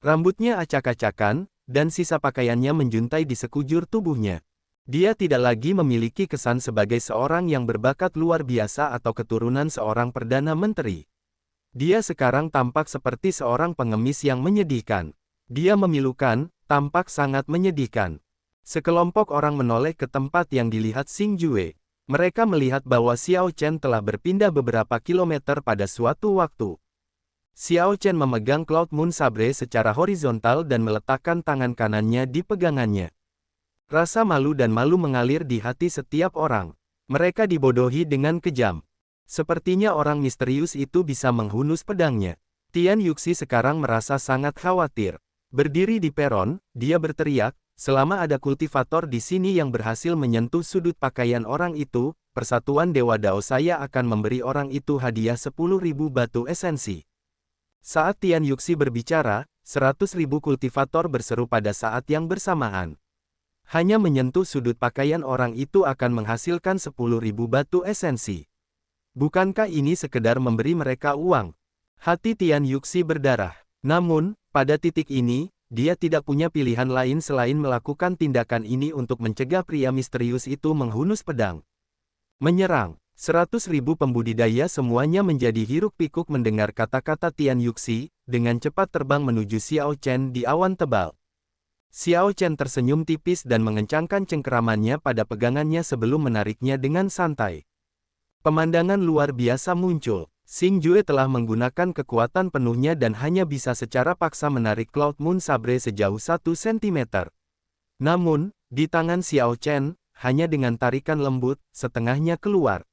Rambutnya acak-acakan, dan sisa pakaiannya menjuntai di sekujur tubuhnya. Dia tidak lagi memiliki kesan sebagai seorang yang berbakat luar biasa atau keturunan seorang perdana menteri. Dia sekarang tampak seperti seorang pengemis yang menyedihkan. Dia memilukan, tampak sangat menyedihkan. Sekelompok orang menoleh ke tempat yang dilihat Xing Jue. Mereka melihat bahwa Xiao Chen telah berpindah beberapa kilometer pada suatu waktu. Xiao Chen memegang Cloud Moon Sabre secara horizontal dan meletakkan tangan kanannya di pegangannya. Rasa malu dan malu mengalir di hati setiap orang. Mereka dibodohi dengan kejam. Sepertinya orang misterius itu bisa menghunus pedangnya. Tian Yuxi sekarang merasa sangat khawatir. Berdiri di peron, dia berteriak, selama ada kultivator di sini yang berhasil menyentuh sudut pakaian orang itu, Persatuan Dewa Dao saya akan memberi orang itu hadiah 10.000 batu esensi. Saat Tian Yuxi berbicara, 100.000 kultivator berseru pada saat yang bersamaan. Hanya menyentuh sudut pakaian orang itu akan menghasilkan 10.000 batu esensi. Bukankah ini sekedar memberi mereka uang? Hati Tian Yuxi berdarah. Namun, pada titik ini, dia tidak punya pilihan lain selain melakukan tindakan ini untuk mencegah pria misterius itu menghunus pedang. Menyerang. 100.000 pembudidaya semuanya menjadi hiruk-pikuk mendengar kata-kata Tian Yuxi, dengan cepat terbang menuju Xiao Chen di awan tebal. Xiao Chen tersenyum tipis dan mengencangkan cengkeramannya pada pegangannya sebelum menariknya dengan santai. Pemandangan luar biasa muncul. Xing Jue telah menggunakan kekuatan penuhnya dan hanya bisa secara paksa menarik Cloud Moon Sabre sejauh 1 cm. Namun, di tangan Xiao Chen, hanya dengan tarikan lembut, setengahnya keluar.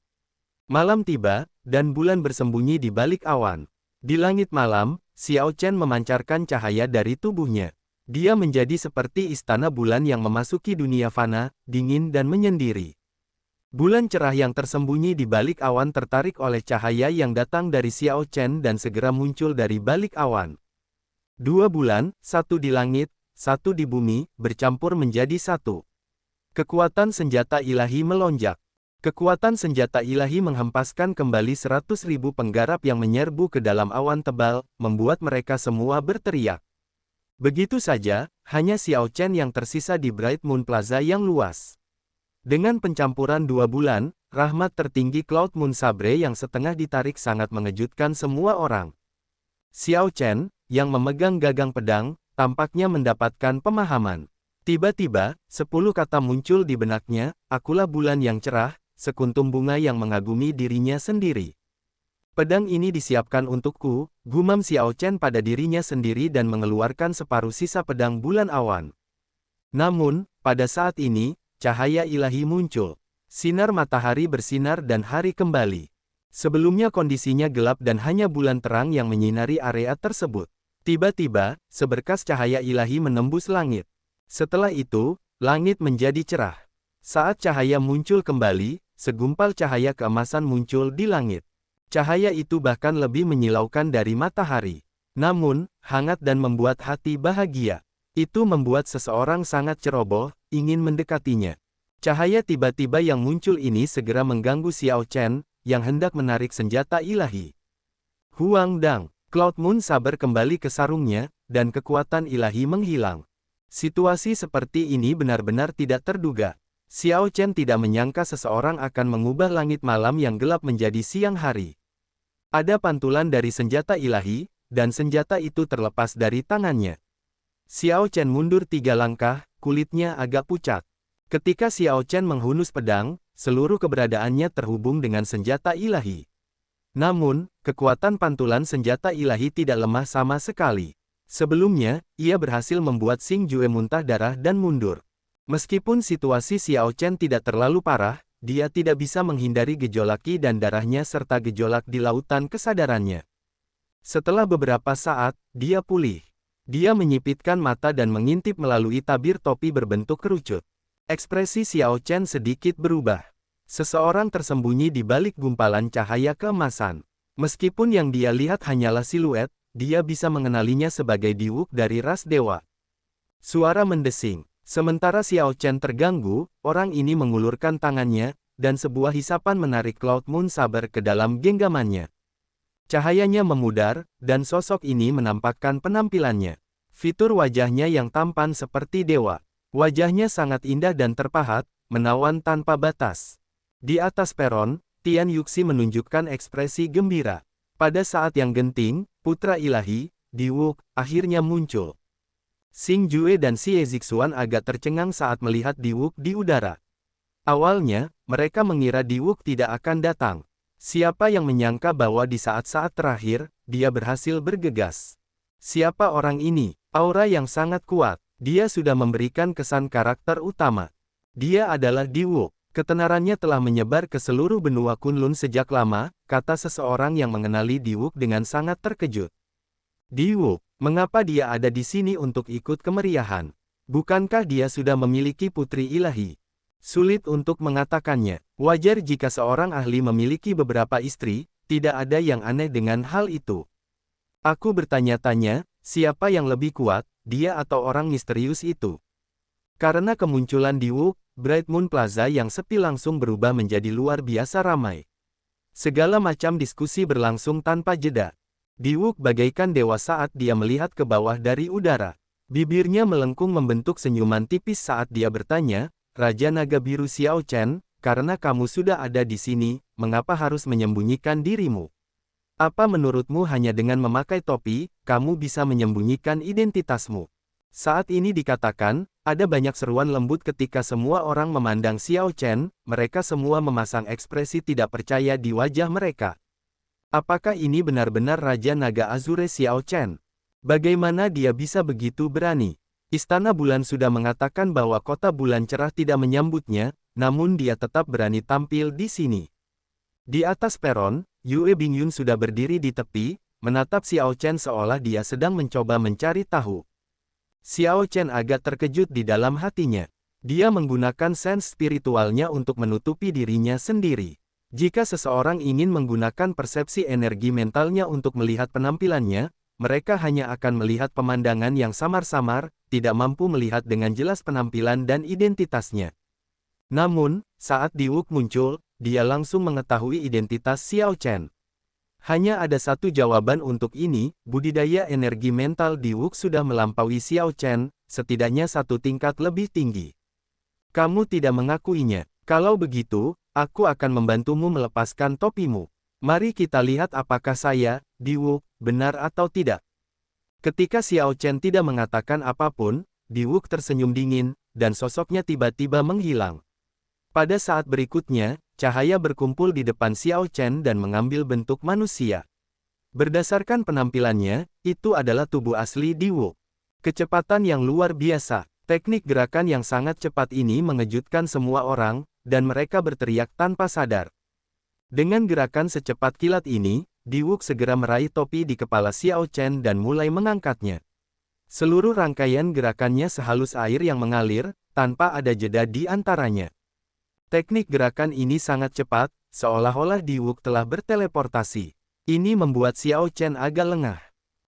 Malam tiba, dan bulan bersembunyi di balik awan. Di langit malam, Xiao Chen memancarkan cahaya dari tubuhnya. Dia menjadi seperti istana bulan yang memasuki dunia fana, dingin dan menyendiri. Bulan cerah yang tersembunyi di balik awan tertarik oleh cahaya yang datang dari Xiao Chen dan segera muncul dari balik awan. Dua bulan, satu di langit, satu di bumi, bercampur menjadi satu. Kekuatan senjata ilahi melonjak. Kekuatan senjata ilahi menghempaskan kembali 100.000 penggarap yang menyerbu ke dalam awan tebal, membuat mereka semua berteriak. Begitu saja, hanya Xiao Chen yang tersisa di Bright Moon Plaza yang luas. Dengan pencampuran dua bulan, rahmat tertinggi Cloud Moon Sabre yang setengah ditarik sangat mengejutkan semua orang. Xiao Chen, yang memegang gagang pedang, tampaknya mendapatkan pemahaman. Tiba-tiba, 10 kata muncul di benaknya, akulah bulan yang cerah, sekuntum bunga yang mengagumi dirinya sendiri. Pedang ini disiapkan untukku, gumam Xiao Chen pada dirinya sendiri dan mengeluarkan separuh sisa pedang bulan awan. Namun, pada saat ini, cahaya ilahi muncul. Sinar matahari bersinar dan hari kembali. Sebelumnya kondisinya gelap dan hanya bulan terang yang menyinari area tersebut. Tiba-tiba, seberkas cahaya ilahi menembus langit. Setelah itu, langit menjadi cerah. Saat cahaya muncul kembali, segumpal cahaya keemasan muncul di langit. Cahaya itu bahkan lebih menyilaukan dari matahari. Namun, hangat dan membuat hati bahagia. Itu membuat seseorang sangat ceroboh, ingin mendekatinya. Cahaya tiba-tiba yang muncul ini segera mengganggu Xiao Chen, yang hendak menarik senjata ilahi. Huang Dang, Cloud Moon Saber kembali ke sarungnya, dan kekuatan ilahi menghilang. Situasi seperti ini benar-benar tidak terduga. Xiao Chen tidak menyangka seseorang akan mengubah langit malam yang gelap menjadi siang hari. Ada pantulan dari senjata ilahi, dan senjata itu terlepas dari tangannya. Xiao Chen mundur 3 langkah, kulitnya agak pucat. Ketika Xiao Chen menghunus pedang, seluruh keberadaannya terhubung dengan senjata ilahi. Namun, kekuatan pantulan senjata ilahi tidak lemah sama sekali. Sebelumnya, ia berhasil membuat Xing Jue muntah darah dan mundur. Meskipun situasi Xiao Chen tidak terlalu parah, dia tidak bisa menghindari gejolak ki dan darahnya serta gejolak di lautan kesadarannya. Setelah beberapa saat, dia pulih. Dia menyipitkan mata dan mengintip melalui tabir topi berbentuk kerucut. Ekspresi Xiao Chen sedikit berubah. Seseorang tersembunyi di balik gumpalan cahaya keemasan. Meskipun yang dia lihat hanyalah siluet, dia bisa mengenalinya sebagai Diwuk dari ras dewa. Suara mendesing. Sementara Xiao Chen terganggu, orang ini mengulurkan tangannya, dan sebuah hisapan menarik Cloud Moon Saber ke dalam genggamannya. Cahayanya memudar, dan sosok ini menampakkan penampilannya. Fitur wajahnya yang tampan seperti dewa. Wajahnya sangat indah dan terpahat, menawan tanpa batas. Di atas peron, Tian Yuxi menunjukkan ekspresi gembira. Pada saat yang genting, putra ilahi, Diwuk, akhirnya muncul. Xing Jue dan Xie Zixuan agak tercengang saat melihat Diwuk di udara. Awalnya, mereka mengira Diwuk tidak akan datang. Siapa yang menyangka bahwa di saat-saat terakhir, dia berhasil bergegas. Siapa orang ini? Aura yang sangat kuat. Dia sudah memberikan kesan karakter utama. Dia adalah Diwuk. Ketenarannya telah menyebar ke seluruh benua Kunlun sejak lama, kata seseorang yang mengenali Diwuk dengan sangat terkejut. Diwuk, mengapa dia ada di sini untuk ikut kemeriahan? Bukankah dia sudah memiliki putri ilahi? Sulit untuk mengatakannya. Wajar jika seorang ahli memiliki beberapa istri, tidak ada yang aneh dengan hal itu. Aku bertanya-tanya, siapa yang lebih kuat, dia atau orang misterius itu? Karena kemunculan Diwuk, Bright Moon Plaza yang sepi langsung berubah menjadi luar biasa ramai. Segala macam diskusi berlangsung tanpa jeda. Diwuk bagaikan dewa saat dia melihat ke bawah dari udara. Bibirnya melengkung membentuk senyuman tipis saat dia bertanya, Raja Naga Biru Xiao Chen, karena kamu sudah ada di sini, mengapa harus menyembunyikan dirimu? Apa menurutmu hanya dengan memakai topi, kamu bisa menyembunyikan identitasmu? Saat ini dikatakan, ada banyak seruan lembut ketika semua orang memandang Xiao Chen, mereka semua memasang ekspresi tidak percaya di wajah mereka. Apakah ini benar-benar Raja Naga Azure Xiao Chen? Bagaimana dia bisa begitu berani? Istana Bulan sudah mengatakan bahwa kota bulan cerah tidak menyambutnya, namun dia tetap berani tampil di sini. Di atas peron, Yue Bingyun sudah berdiri di tepi, menatap Xiao Chen seolah dia sedang mencoba mencari tahu. Xiao Chen agak terkejut di dalam hatinya. Dia menggunakan sense spiritualnya untuk menutupi dirinya sendiri. Jika seseorang ingin menggunakan persepsi energi mentalnya untuk melihat penampilannya, mereka hanya akan melihat pemandangan yang samar-samar, tidak mampu melihat dengan jelas penampilan dan identitasnya. Namun, saat Diwuk muncul, dia langsung mengetahui identitas Xiao Chen. Hanya ada satu jawaban untuk ini, budidaya energi mental Diwuk sudah melampaui Xiao Chen, setidaknya satu tingkat lebih tinggi. Kamu tidak mengakuinya. Kalau begitu, aku akan membantumu melepaskan topimu. Mari kita lihat apakah saya, Diwuk, benar atau tidak. Ketika Xiao Chen tidak mengatakan apapun, Diwuk tersenyum dingin, dan sosoknya tiba-tiba menghilang. Pada saat berikutnya, cahaya berkumpul di depan Xiao Chen dan mengambil bentuk manusia. Berdasarkan penampilannya, itu adalah tubuh asli Diwuk. Kecepatan yang luar biasa, teknik gerakan yang sangat cepat ini mengejutkan semua orang, dan mereka berteriak tanpa sadar. Dengan gerakan secepat kilat ini, Diwuk segera meraih topi di kepala Xiao Chen dan mulai mengangkatnya. Seluruh rangkaian gerakannya sehalus air yang mengalir, tanpa ada jeda di antaranya. Teknik gerakan ini sangat cepat, seolah-olah Diwuk telah berteleportasi. Ini membuat Xiao Chen agak lengah.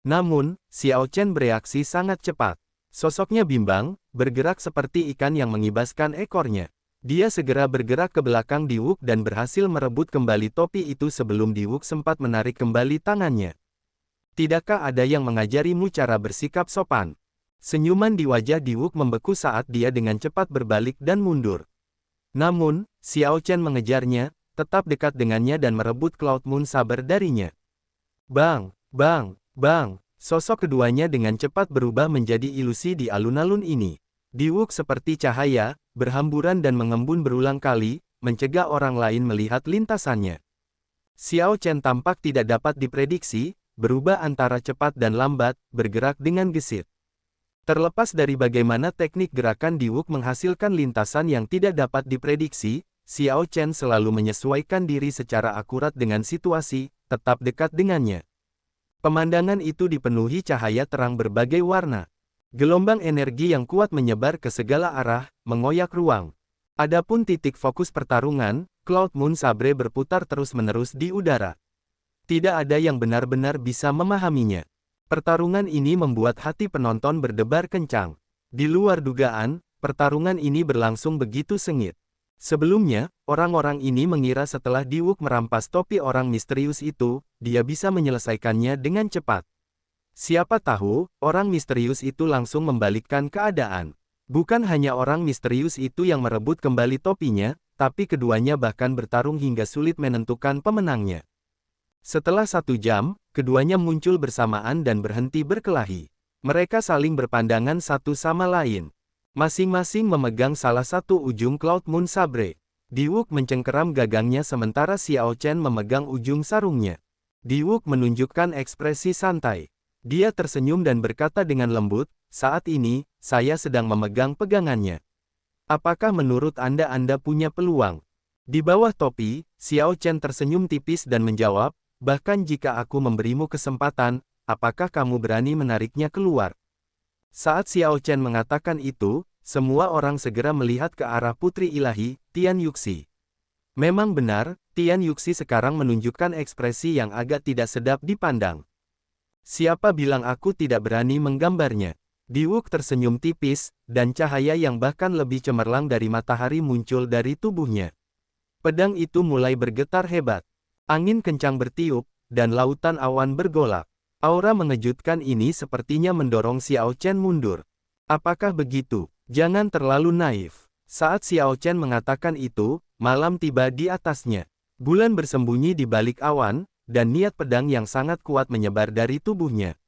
Namun, Xiao Chen bereaksi sangat cepat. Sosoknya bimbang, bergerak seperti ikan yang mengibaskan ekornya. Dia segera bergerak ke belakang Diwuk dan berhasil merebut kembali topi itu sebelum Diwuk sempat menarik kembali tangannya. Tidakkah ada yang mengajarimu cara bersikap sopan? Senyuman di wajah Diwuk membeku saat dia dengan cepat berbalik dan mundur. Namun, Xiao Chen mengejarnya, tetap dekat dengannya dan merebut Cloud Moon Saber darinya. Bang, bang, bang, sosok keduanya dengan cepat berubah menjadi ilusi di alun-alun ini. Diwuk seperti cahaya, berhamburan dan mengembun berulang kali, mencegah orang lain melihat lintasannya. Xiao Chen tampak tidak dapat diprediksi, berubah antara cepat dan lambat, bergerak dengan gesit. Terlepas dari bagaimana teknik gerakan Diwuk menghasilkan lintasan yang tidak dapat diprediksi, Xiao Chen selalu menyesuaikan diri secara akurat dengan situasi, tetap dekat dengannya. Pemandangan itu dipenuhi cahaya terang berbagai warna. Gelombang energi yang kuat menyebar ke segala arah, mengoyak ruang. Adapun titik fokus pertarungan, Cloud Moon Sabre berputar terus-menerus di udara. Tidak ada yang benar-benar bisa memahaminya. Pertarungan ini membuat hati penonton berdebar kencang. Di luar dugaan, pertarungan ini berlangsung begitu sengit. Sebelumnya, orang-orang ini mengira setelah Diwuk merampas topi orang misterius itu, dia bisa menyelesaikannya dengan cepat. Siapa tahu, orang misterius itu langsung membalikkan keadaan. Bukan hanya orang misterius itu yang merebut kembali topinya, tapi keduanya bahkan bertarung hingga sulit menentukan pemenangnya. Setelah 1 jam, keduanya muncul bersamaan dan berhenti berkelahi. Mereka saling berpandangan satu sama lain. Masing-masing memegang salah satu ujung Cloud Moon Sabre. Diwuk mencengkeram gagangnya sementara Xiao Chen memegang ujung sarungnya. Diwuk menunjukkan ekspresi santai. Dia tersenyum dan berkata dengan lembut, "Saat ini, saya sedang memegang pegangannya. Apakah menurut Anda punya peluang?" Di bawah topi, Xiao Chen tersenyum tipis dan menjawab, "Bahkan jika aku memberimu kesempatan, apakah kamu berani menariknya keluar?" Saat Xiao Chen mengatakan itu, semua orang segera melihat ke arah Putri Ilahi, Tian Yuxi. Memang benar, Tian Yuxi sekarang menunjukkan ekspresi yang agak tidak sedap dipandang. Siapa bilang aku tidak berani menggambarnya? Diwuk tersenyum tipis, dan cahaya yang bahkan lebih cemerlang dari matahari muncul dari tubuhnya. Pedang itu mulai bergetar hebat. Angin kencang bertiup, dan lautan awan bergolak. Aura mengejutkan ini sepertinya mendorong Xiao Chen mundur. Apakah begitu? Jangan terlalu naif. Saat Xiao Chen mengatakan itu, malam tiba di atasnya. Bulan bersembunyi di balik awan, dan niat pedang yang sangat kuat menyebar dari tubuhnya.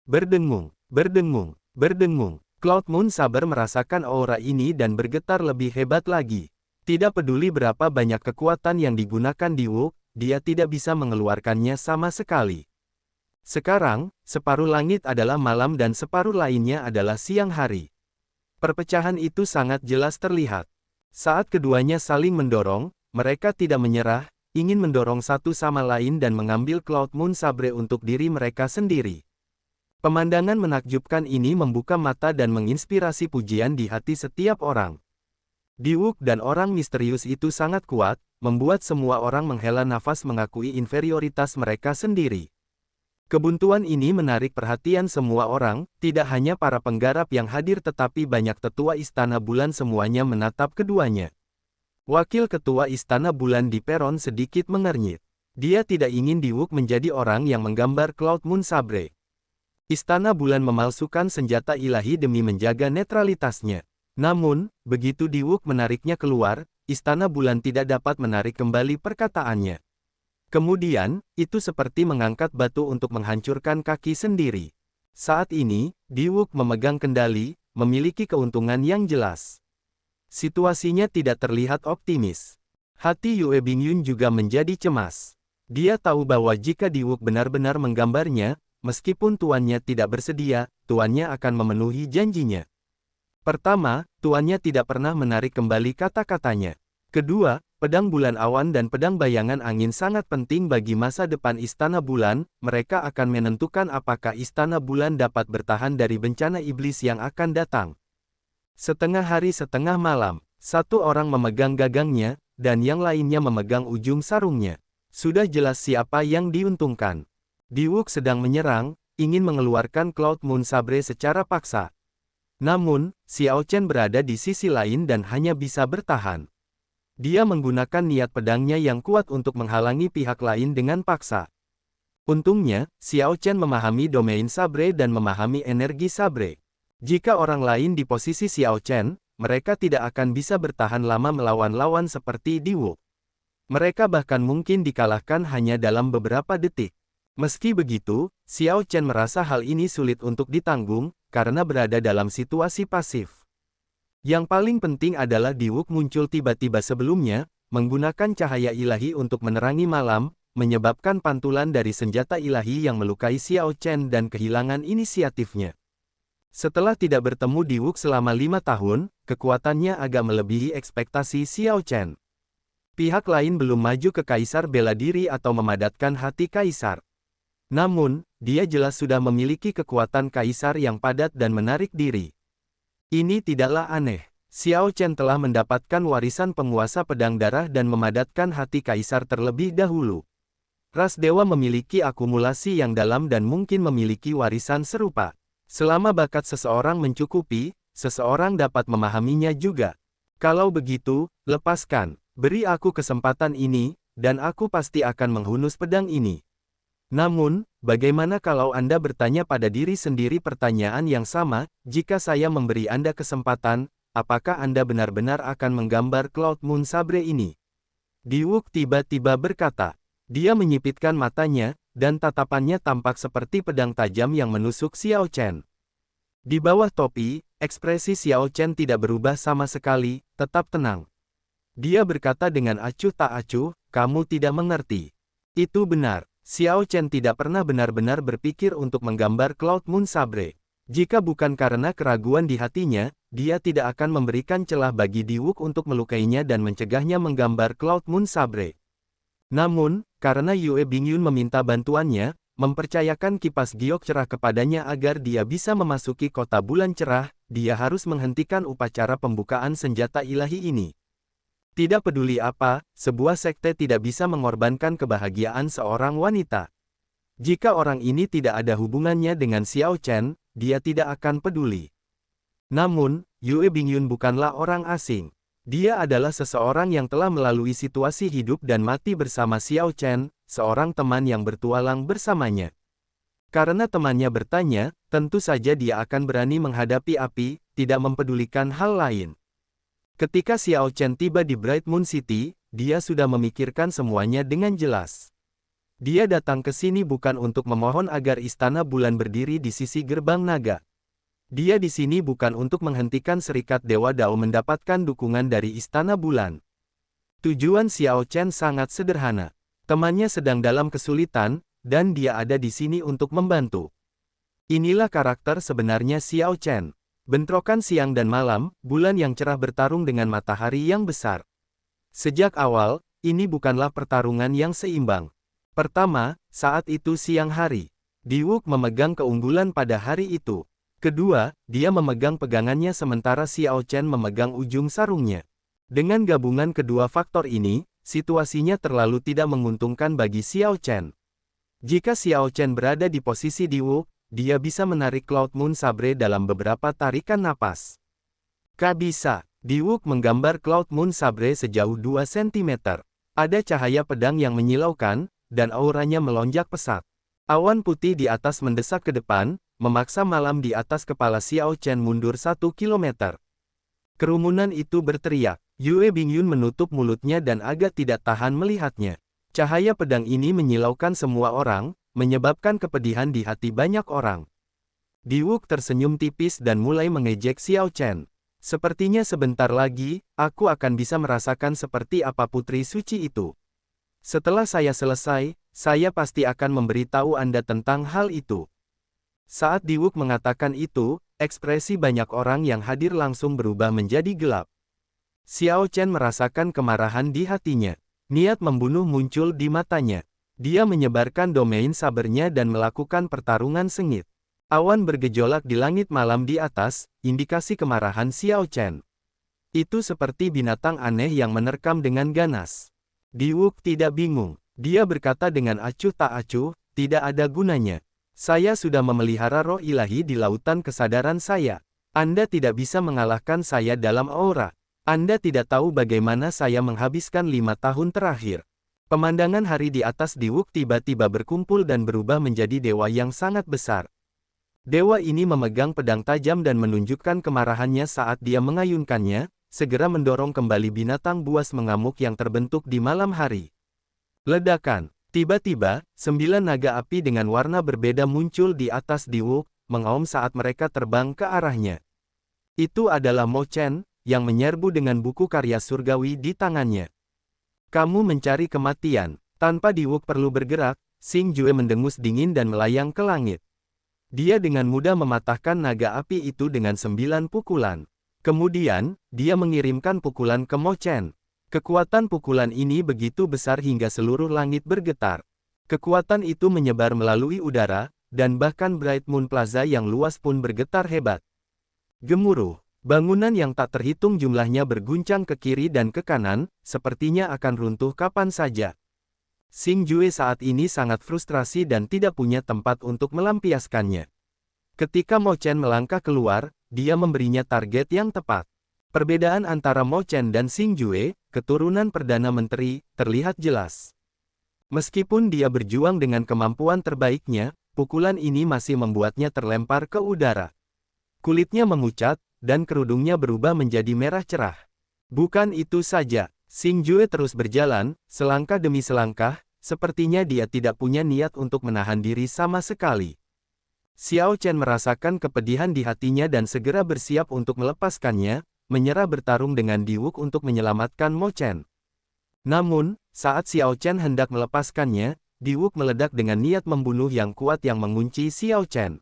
Berdengung, berdengung, berdengung. Cloud Moon Saber merasakan aura ini dan bergetar lebih hebat lagi. Tidak peduli berapa banyak kekuatan yang digunakan Diwuk, dia tidak bisa mengeluarkannya sama sekali. Sekarang, separuh langit adalah malam dan separuh lainnya adalah siang hari. Perpecahan itu sangat jelas terlihat. Saat keduanya saling mendorong, mereka tidak menyerah, ingin mendorong satu sama lain dan mengambil Cloud Moon Sabre untuk diri mereka sendiri. Pemandangan menakjubkan ini membuka mata dan menginspirasi pujian di hati setiap orang. Diwuk dan orang misterius itu sangat kuat, membuat semua orang menghela nafas mengakui inferioritas mereka sendiri. Kebuntuan ini menarik perhatian semua orang, tidak hanya para penggarap yang hadir tetapi banyak tetua Istana Bulan semuanya menatap keduanya. Wakil Ketua Istana Bulan di peron sedikit mengernyit. Dia tidak ingin Diwuk menjadi orang yang menggambar Cloud Moon Sabre. Istana Bulan memalsukan senjata ilahi demi menjaga netralitasnya. Namun, begitu Diwuk menariknya keluar, Istana Bulan tidak dapat menarik kembali perkataannya. Kemudian, itu seperti mengangkat batu untuk menghancurkan kaki sendiri. Saat ini, Diwuk memegang kendali, memiliki keuntungan yang jelas. Situasinya tidak terlihat optimis. Hati Yue Bingyun juga menjadi cemas. Dia tahu bahwa jika Diwuk benar-benar menggambarnya, meskipun tuannya tidak bersedia, tuannya akan memenuhi janjinya. Pertama, tuannya tidak pernah menarik kembali kata-katanya. Kedua, pedang bulan awan dan pedang bayangan angin sangat penting bagi masa depan Istana Bulan, mereka akan menentukan apakah Istana Bulan dapat bertahan dari bencana iblis yang akan datang. Setengah hari setengah malam, satu orang memegang gagangnya, dan yang lainnya memegang ujung sarungnya. Sudah jelas siapa yang diuntungkan. Diwuk sedang menyerang, ingin mengeluarkan Cloud Moon Sabre secara paksa. Namun, Xiao Chen berada di sisi lain dan hanya bisa bertahan. Dia menggunakan niat pedangnya yang kuat untuk menghalangi pihak lain dengan paksa. Untungnya, Xiao Chen memahami domain Sabre dan memahami energi Sabre. Jika orang lain di posisi Xiao Chen, mereka tidak akan bisa bertahan lama melawan lawan seperti Diwuk. Mereka bahkan mungkin dikalahkan hanya dalam beberapa detik. Meski begitu, Xiao Chen merasa hal ini sulit untuk ditanggung, karena berada dalam situasi pasif. Yang paling penting adalah Diwuk muncul tiba-tiba sebelumnya, menggunakan cahaya ilahi untuk menerangi malam, menyebabkan pantulan dari senjata ilahi yang melukai Xiao Chen dan kehilangan inisiatifnya. Setelah tidak bertemu Diwuk selama 5 tahun, kekuatannya agak melebihi ekspektasi Xiao Chen. Pihak lain belum maju ke Kaisar bela diri atau memadatkan hati Kaisar. Namun, dia jelas sudah memiliki kekuatan Kaisar yang padat dan menarik diri. Ini tidaklah aneh. Xiao Chen telah mendapatkan warisan penguasa pedang darah dan memadatkan hati Kaisar terlebih dahulu. Ras dewa memiliki akumulasi yang dalam dan mungkin memiliki warisan serupa. Selama bakat seseorang mencukupi, seseorang dapat memahaminya juga. Kalau begitu, lepaskan, beri aku kesempatan ini, dan aku pasti akan menghunus pedang ini. Namun, bagaimana kalau Anda bertanya pada diri sendiri pertanyaan yang sama, jika saya memberi Anda kesempatan, apakah Anda benar-benar akan menggambar Cloud Moon Sabre ini? Diwuk tiba-tiba berkata. Dia menyipitkan matanya, dan tatapannya tampak seperti pedang tajam yang menusuk Xiao Chen. Di bawah topi, ekspresi Xiao Chen tidak berubah sama sekali, tetap tenang. Dia berkata dengan acuh tak acuh, kamu tidak mengerti. Itu benar. Xiao Chen tidak pernah benar-benar berpikir untuk menggambar Cloud Moon Sabre. Jika bukan karena keraguan di hatinya, dia tidak akan memberikan celah bagi Diwuk untuk melukainya dan mencegahnya menggambar Cloud Moon Sabre. Namun, karena Yue Bingyun meminta bantuannya, mempercayakan kipas giok cerah kepadanya agar dia bisa memasuki kota bulan cerah, dia harus menghentikan upacara pembukaan senjata ilahi ini. Tidak peduli apa, sebuah sekte tidak bisa mengorbankan kebahagiaan seorang wanita. Jika orang ini tidak ada hubungannya dengan Xiao Chen, dia tidak akan peduli. Namun, Yue Bingyun bukanlah orang asing. Dia adalah seseorang yang telah melalui situasi hidup dan mati bersama Xiao Chen, seorang teman yang bertualang bersamanya. Karena temannya bertanya, tentu saja dia akan berani menghadapi api, tidak mempedulikan hal lain. Ketika Xiao Chen tiba di Bright Moon City, dia sudah memikirkan semuanya dengan jelas. Dia datang ke sini bukan untuk memohon agar Istana Bulan berdiri di sisi gerbang naga. Dia di sini bukan untuk menghentikan Serikat Dewa Dao mendapatkan dukungan dari Istana Bulan. Tujuan Xiao Chen sangat sederhana. Temannya sedang dalam kesulitan, dan dia ada di sini untuk membantu. Inilah karakter sebenarnya Xiao Chen. Bentrokan siang dan malam, bulan yang cerah bertarung dengan matahari yang besar. Sejak awal, ini bukanlah pertarungan yang seimbang. Pertama, saat itu siang hari. Diwuk memegang keunggulan pada hari itu. Kedua, dia memegang pegangannya sementara Xiao Chen memegang ujung sarungnya. Dengan gabungan kedua faktor ini, situasinya terlalu tidak menguntungkan bagi Xiao Chen. Jika Xiao Chen berada di posisi Diwuk, dia bisa menarik Cloud Moon Sabre dalam beberapa tarikan napas. Bisa. Diwuk menggambar Cloud Moon Sabre sejauh 2 cm. Ada cahaya pedang yang menyilaukan, dan auranya melonjak pesat. Awan putih di atas mendesak ke depan, memaksa malam di atas kepala Xiao Chen mundur 1 km. Kerumunan itu berteriak. Yue Bingyun menutup mulutnya dan agak tidak tahan melihatnya. Cahaya pedang ini menyilaukan semua orang, menyebabkan kepedihan di hati banyak orang. Diwuk tersenyum tipis dan mulai mengejek Xiao Chen. Sepertinya sebentar lagi, aku akan bisa merasakan seperti apa putri suci itu. Setelah saya selesai, saya pasti akan memberitahu Anda tentang hal itu. Saat Diwuk mengatakan itu, ekspresi banyak orang yang hadir langsung berubah menjadi gelap. Xiao Chen merasakan kemarahan di hatinya. Niat membunuh muncul di matanya. Dia menyebarkan domain sabernya dan melakukan pertarungan sengit. Awan bergejolak di langit malam di atas, indikasi kemarahan Xiao Chen. Itu seperti binatang aneh yang menerkam dengan ganas. Diwuk tidak bingung. Dia berkata dengan acuh tak acuh, tidak ada gunanya. Saya sudah memelihara roh ilahi di lautan kesadaran saya. Anda tidak bisa mengalahkan saya dalam aura. Anda tidak tahu bagaimana saya menghabiskan 5 tahun terakhir. Pemandangan hari di atas Diwuk tiba-tiba berkumpul dan berubah menjadi dewa yang sangat besar. Dewa ini memegang pedang tajam dan menunjukkan kemarahannya saat dia mengayunkannya, segera mendorong kembali binatang buas mengamuk yang terbentuk di malam hari. Ledakan. Tiba-tiba, 9 naga api dengan warna berbeda muncul di atas Diwuk, mengaum saat mereka terbang ke arahnya. Itu adalah Mo Chen, yang menyerbu dengan buku karya surgawi di tangannya. Kamu mencari kematian. Tanpa Diwuk perlu bergerak, Xing Jue mendengus dingin dan melayang ke langit. Dia dengan mudah mematahkan naga api itu dengan 9 pukulan. Kemudian, dia mengirimkan pukulan ke Mo Chen. Kekuatan pukulan ini begitu besar hingga seluruh langit bergetar. Kekuatan itu menyebar melalui udara, dan bahkan Bright Moon Plaza yang luas pun bergetar hebat. Gemuruh. Bangunan yang tak terhitung jumlahnya berguncang ke kiri dan ke kanan, sepertinya akan runtuh kapan saja. Xing Jue saat ini sangat frustrasi dan tidak punya tempat untuk melampiaskannya. Ketika Mo Chen melangkah keluar, dia memberinya target yang tepat. Perbedaan antara Mo Chen dan Xing Jue, keturunan Perdana Menteri, terlihat jelas. Meskipun dia berjuang dengan kemampuan terbaiknya, pukulan ini masih membuatnya terlempar ke udara. Kulitnya memucat, dan kerudungnya berubah menjadi merah cerah. Bukan itu saja, Xing Jue terus berjalan, selangkah demi selangkah, sepertinya dia tidak punya niat untuk menahan diri sama sekali. Xiao Chen merasakan kepedihan di hatinya dan segera bersiap untuk melepaskannya, menyerah bertarung dengan Diwuk untuk menyelamatkan Mo Chen. Namun, saat Xiao Chen hendak melepaskannya, Diwuk meledak dengan niat membunuh yang kuat yang mengunci Xiao Chen.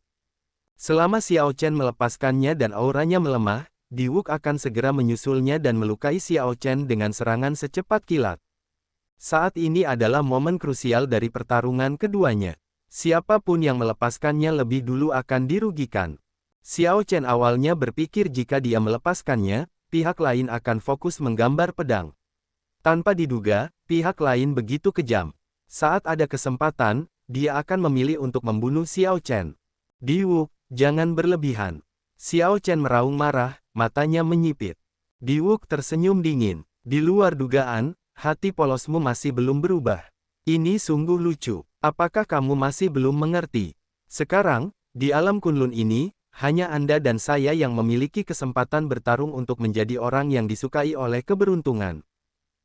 Selama Xiao Chen melepaskannya dan auranya melemah, Diwuk akan segera menyusulnya dan melukai Xiao Chen dengan serangan secepat kilat. Saat ini adalah momen krusial dari pertarungan keduanya. Siapapun yang melepaskannya lebih dulu akan dirugikan. Xiao Chen awalnya berpikir jika dia melepaskannya, pihak lain akan fokus menggambar pedang. Tanpa diduga, pihak lain begitu kejam. Saat ada kesempatan, dia akan memilih untuk membunuh Xiao Chen. Diwuk, jangan berlebihan. Xiao Chen meraung marah, matanya menyipit. Diwuk tersenyum dingin. Di luar dugaan, hati polosmu masih belum berubah. Ini sungguh lucu. Apakah kamu masih belum mengerti? Sekarang, di alam Kunlun ini, hanya Anda dan saya yang memiliki kesempatan bertarung untuk menjadi orang yang disukai oleh keberuntungan.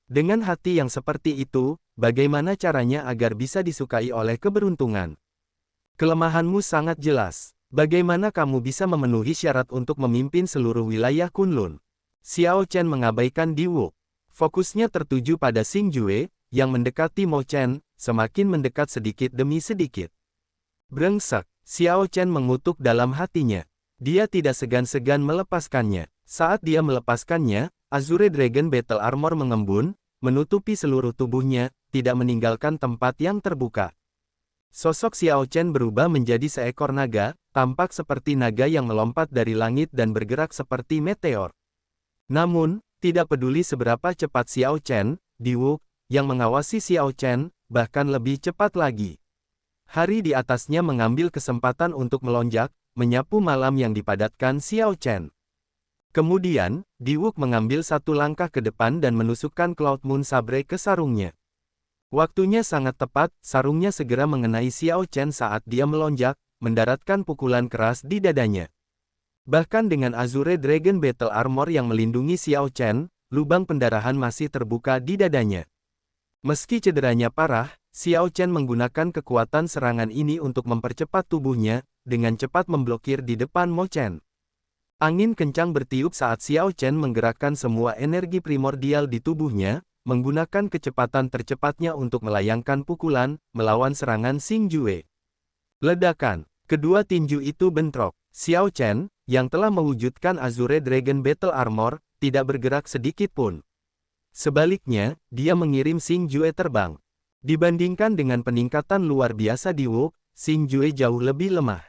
Dengan hati yang seperti itu, bagaimana caranya agar bisa disukai oleh keberuntungan? Kelemahanmu sangat jelas. Bagaimana kamu bisa memenuhi syarat untuk memimpin seluruh wilayah Kunlun? Xiao Chen mengabaikan Diwuk. Fokusnya tertuju pada Xing Jue, yang mendekati Mo Chen, semakin mendekat sedikit demi sedikit. Brengsek, Xiao Chen mengutuk dalam hatinya. Dia tidak segan-segan melepaskannya. Saat dia melepaskannya, Azure Dragon Battle Armor mengembun, menutupi seluruh tubuhnya, tidak meninggalkan tempat yang terbuka. Sosok Xiao Chen berubah menjadi seekor naga, tampak seperti naga yang melompat dari langit dan bergerak seperti meteor. Namun, tidak peduli seberapa cepat Xiao Chen, Diwuk, yang mengawasi Xiao Chen, bahkan lebih cepat lagi. Hari di atasnya mengambil kesempatan untuk melonjak, menyapu malam yang dipadatkan Xiao Chen. Kemudian, Diwuk mengambil satu langkah ke depan dan menusukkan Cloud Moon Sabre ke sarungnya. Waktunya sangat tepat, sarungnya segera mengenai Xiao Chen saat dia melonjak, mendaratkan pukulan keras di dadanya. Bahkan dengan Azure Dragon Battle Armor yang melindungi Xiao Chen, lubang pendarahan masih terbuka di dadanya. Meski cederanya parah, Xiao Chen menggunakan kekuatan serangan ini untuk mempercepat tubuhnya, dengan cepat memblokir di depan Mo Chen. Angin kencang bertiup saat Xiao Chen menggerakkan semua energi primordial di tubuhnya, menggunakan kecepatan tercepatnya untuk melayangkan pukulan, melawan serangan Xing Jue. Ledakan. Kedua tinju itu bentrok. Xiao Chen, yang telah mewujudkan Azure Dragon Battle Armor, tidak bergerak sedikit pun. Sebaliknya, dia mengirim Xing Jue terbang. Dibandingkan dengan peningkatan luar biasa di Wuk, Xing Jue jauh lebih lemah.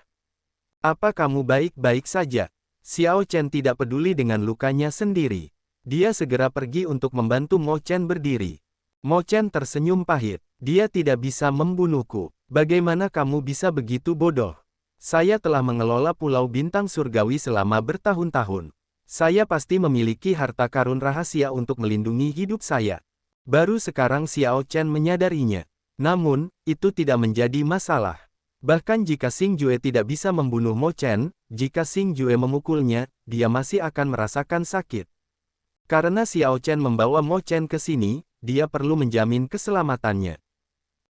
Apa kamu baik-baik saja? Xiao Chen tidak peduli dengan lukanya sendiri. Dia segera pergi untuk membantu Mo Chen berdiri. Mo Chen tersenyum pahit. Dia tidak bisa membunuhku. Bagaimana kamu bisa begitu bodoh? Saya telah mengelola Pulau Bintang Surgawi selama bertahun-tahun. Saya pasti memiliki harta karun rahasia untuk melindungi hidup saya. Baru sekarang Xiao Chen menyadarinya. Namun, itu tidak menjadi masalah. Bahkan jika Xing Jue tidak bisa membunuh Mo Chen, jika Xing Jue memukulnya, dia masih akan merasakan sakit. Karena Xiao Chen membawa Mo Chen ke sini, dia perlu menjamin keselamatannya.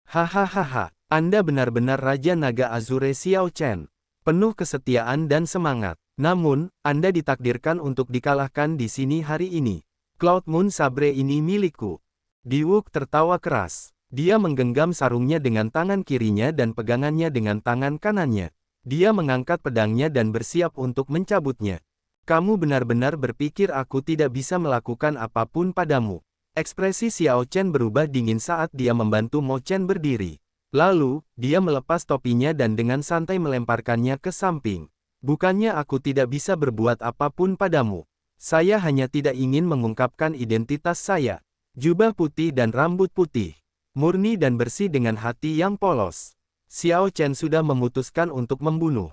Hahaha, Anda benar-benar Raja Naga Azure Xiao Chen. Penuh kesetiaan dan semangat. Namun, Anda ditakdirkan untuk dikalahkan di sini hari ini. Cloud Moon Sabre ini milikku. Diwuk tertawa keras. Dia menggenggam sarungnya dengan tangan kirinya dan pegangannya dengan tangan kanannya. Dia mengangkat pedangnya dan bersiap untuk mencabutnya. Kamu benar-benar berpikir aku tidak bisa melakukan apapun padamu. Ekspresi Xiao Chen berubah dingin saat dia membantu Mo Chen berdiri. Lalu, dia melepas topinya dan dengan santai melemparkannya ke samping. Bukannya aku tidak bisa berbuat apapun padamu. Saya hanya tidak ingin mengungkapkan identitas saya. Jubah putih dan rambut putih. Murni dan bersih dengan hati yang polos. Xiao Chen sudah memutuskan untuk membunuh.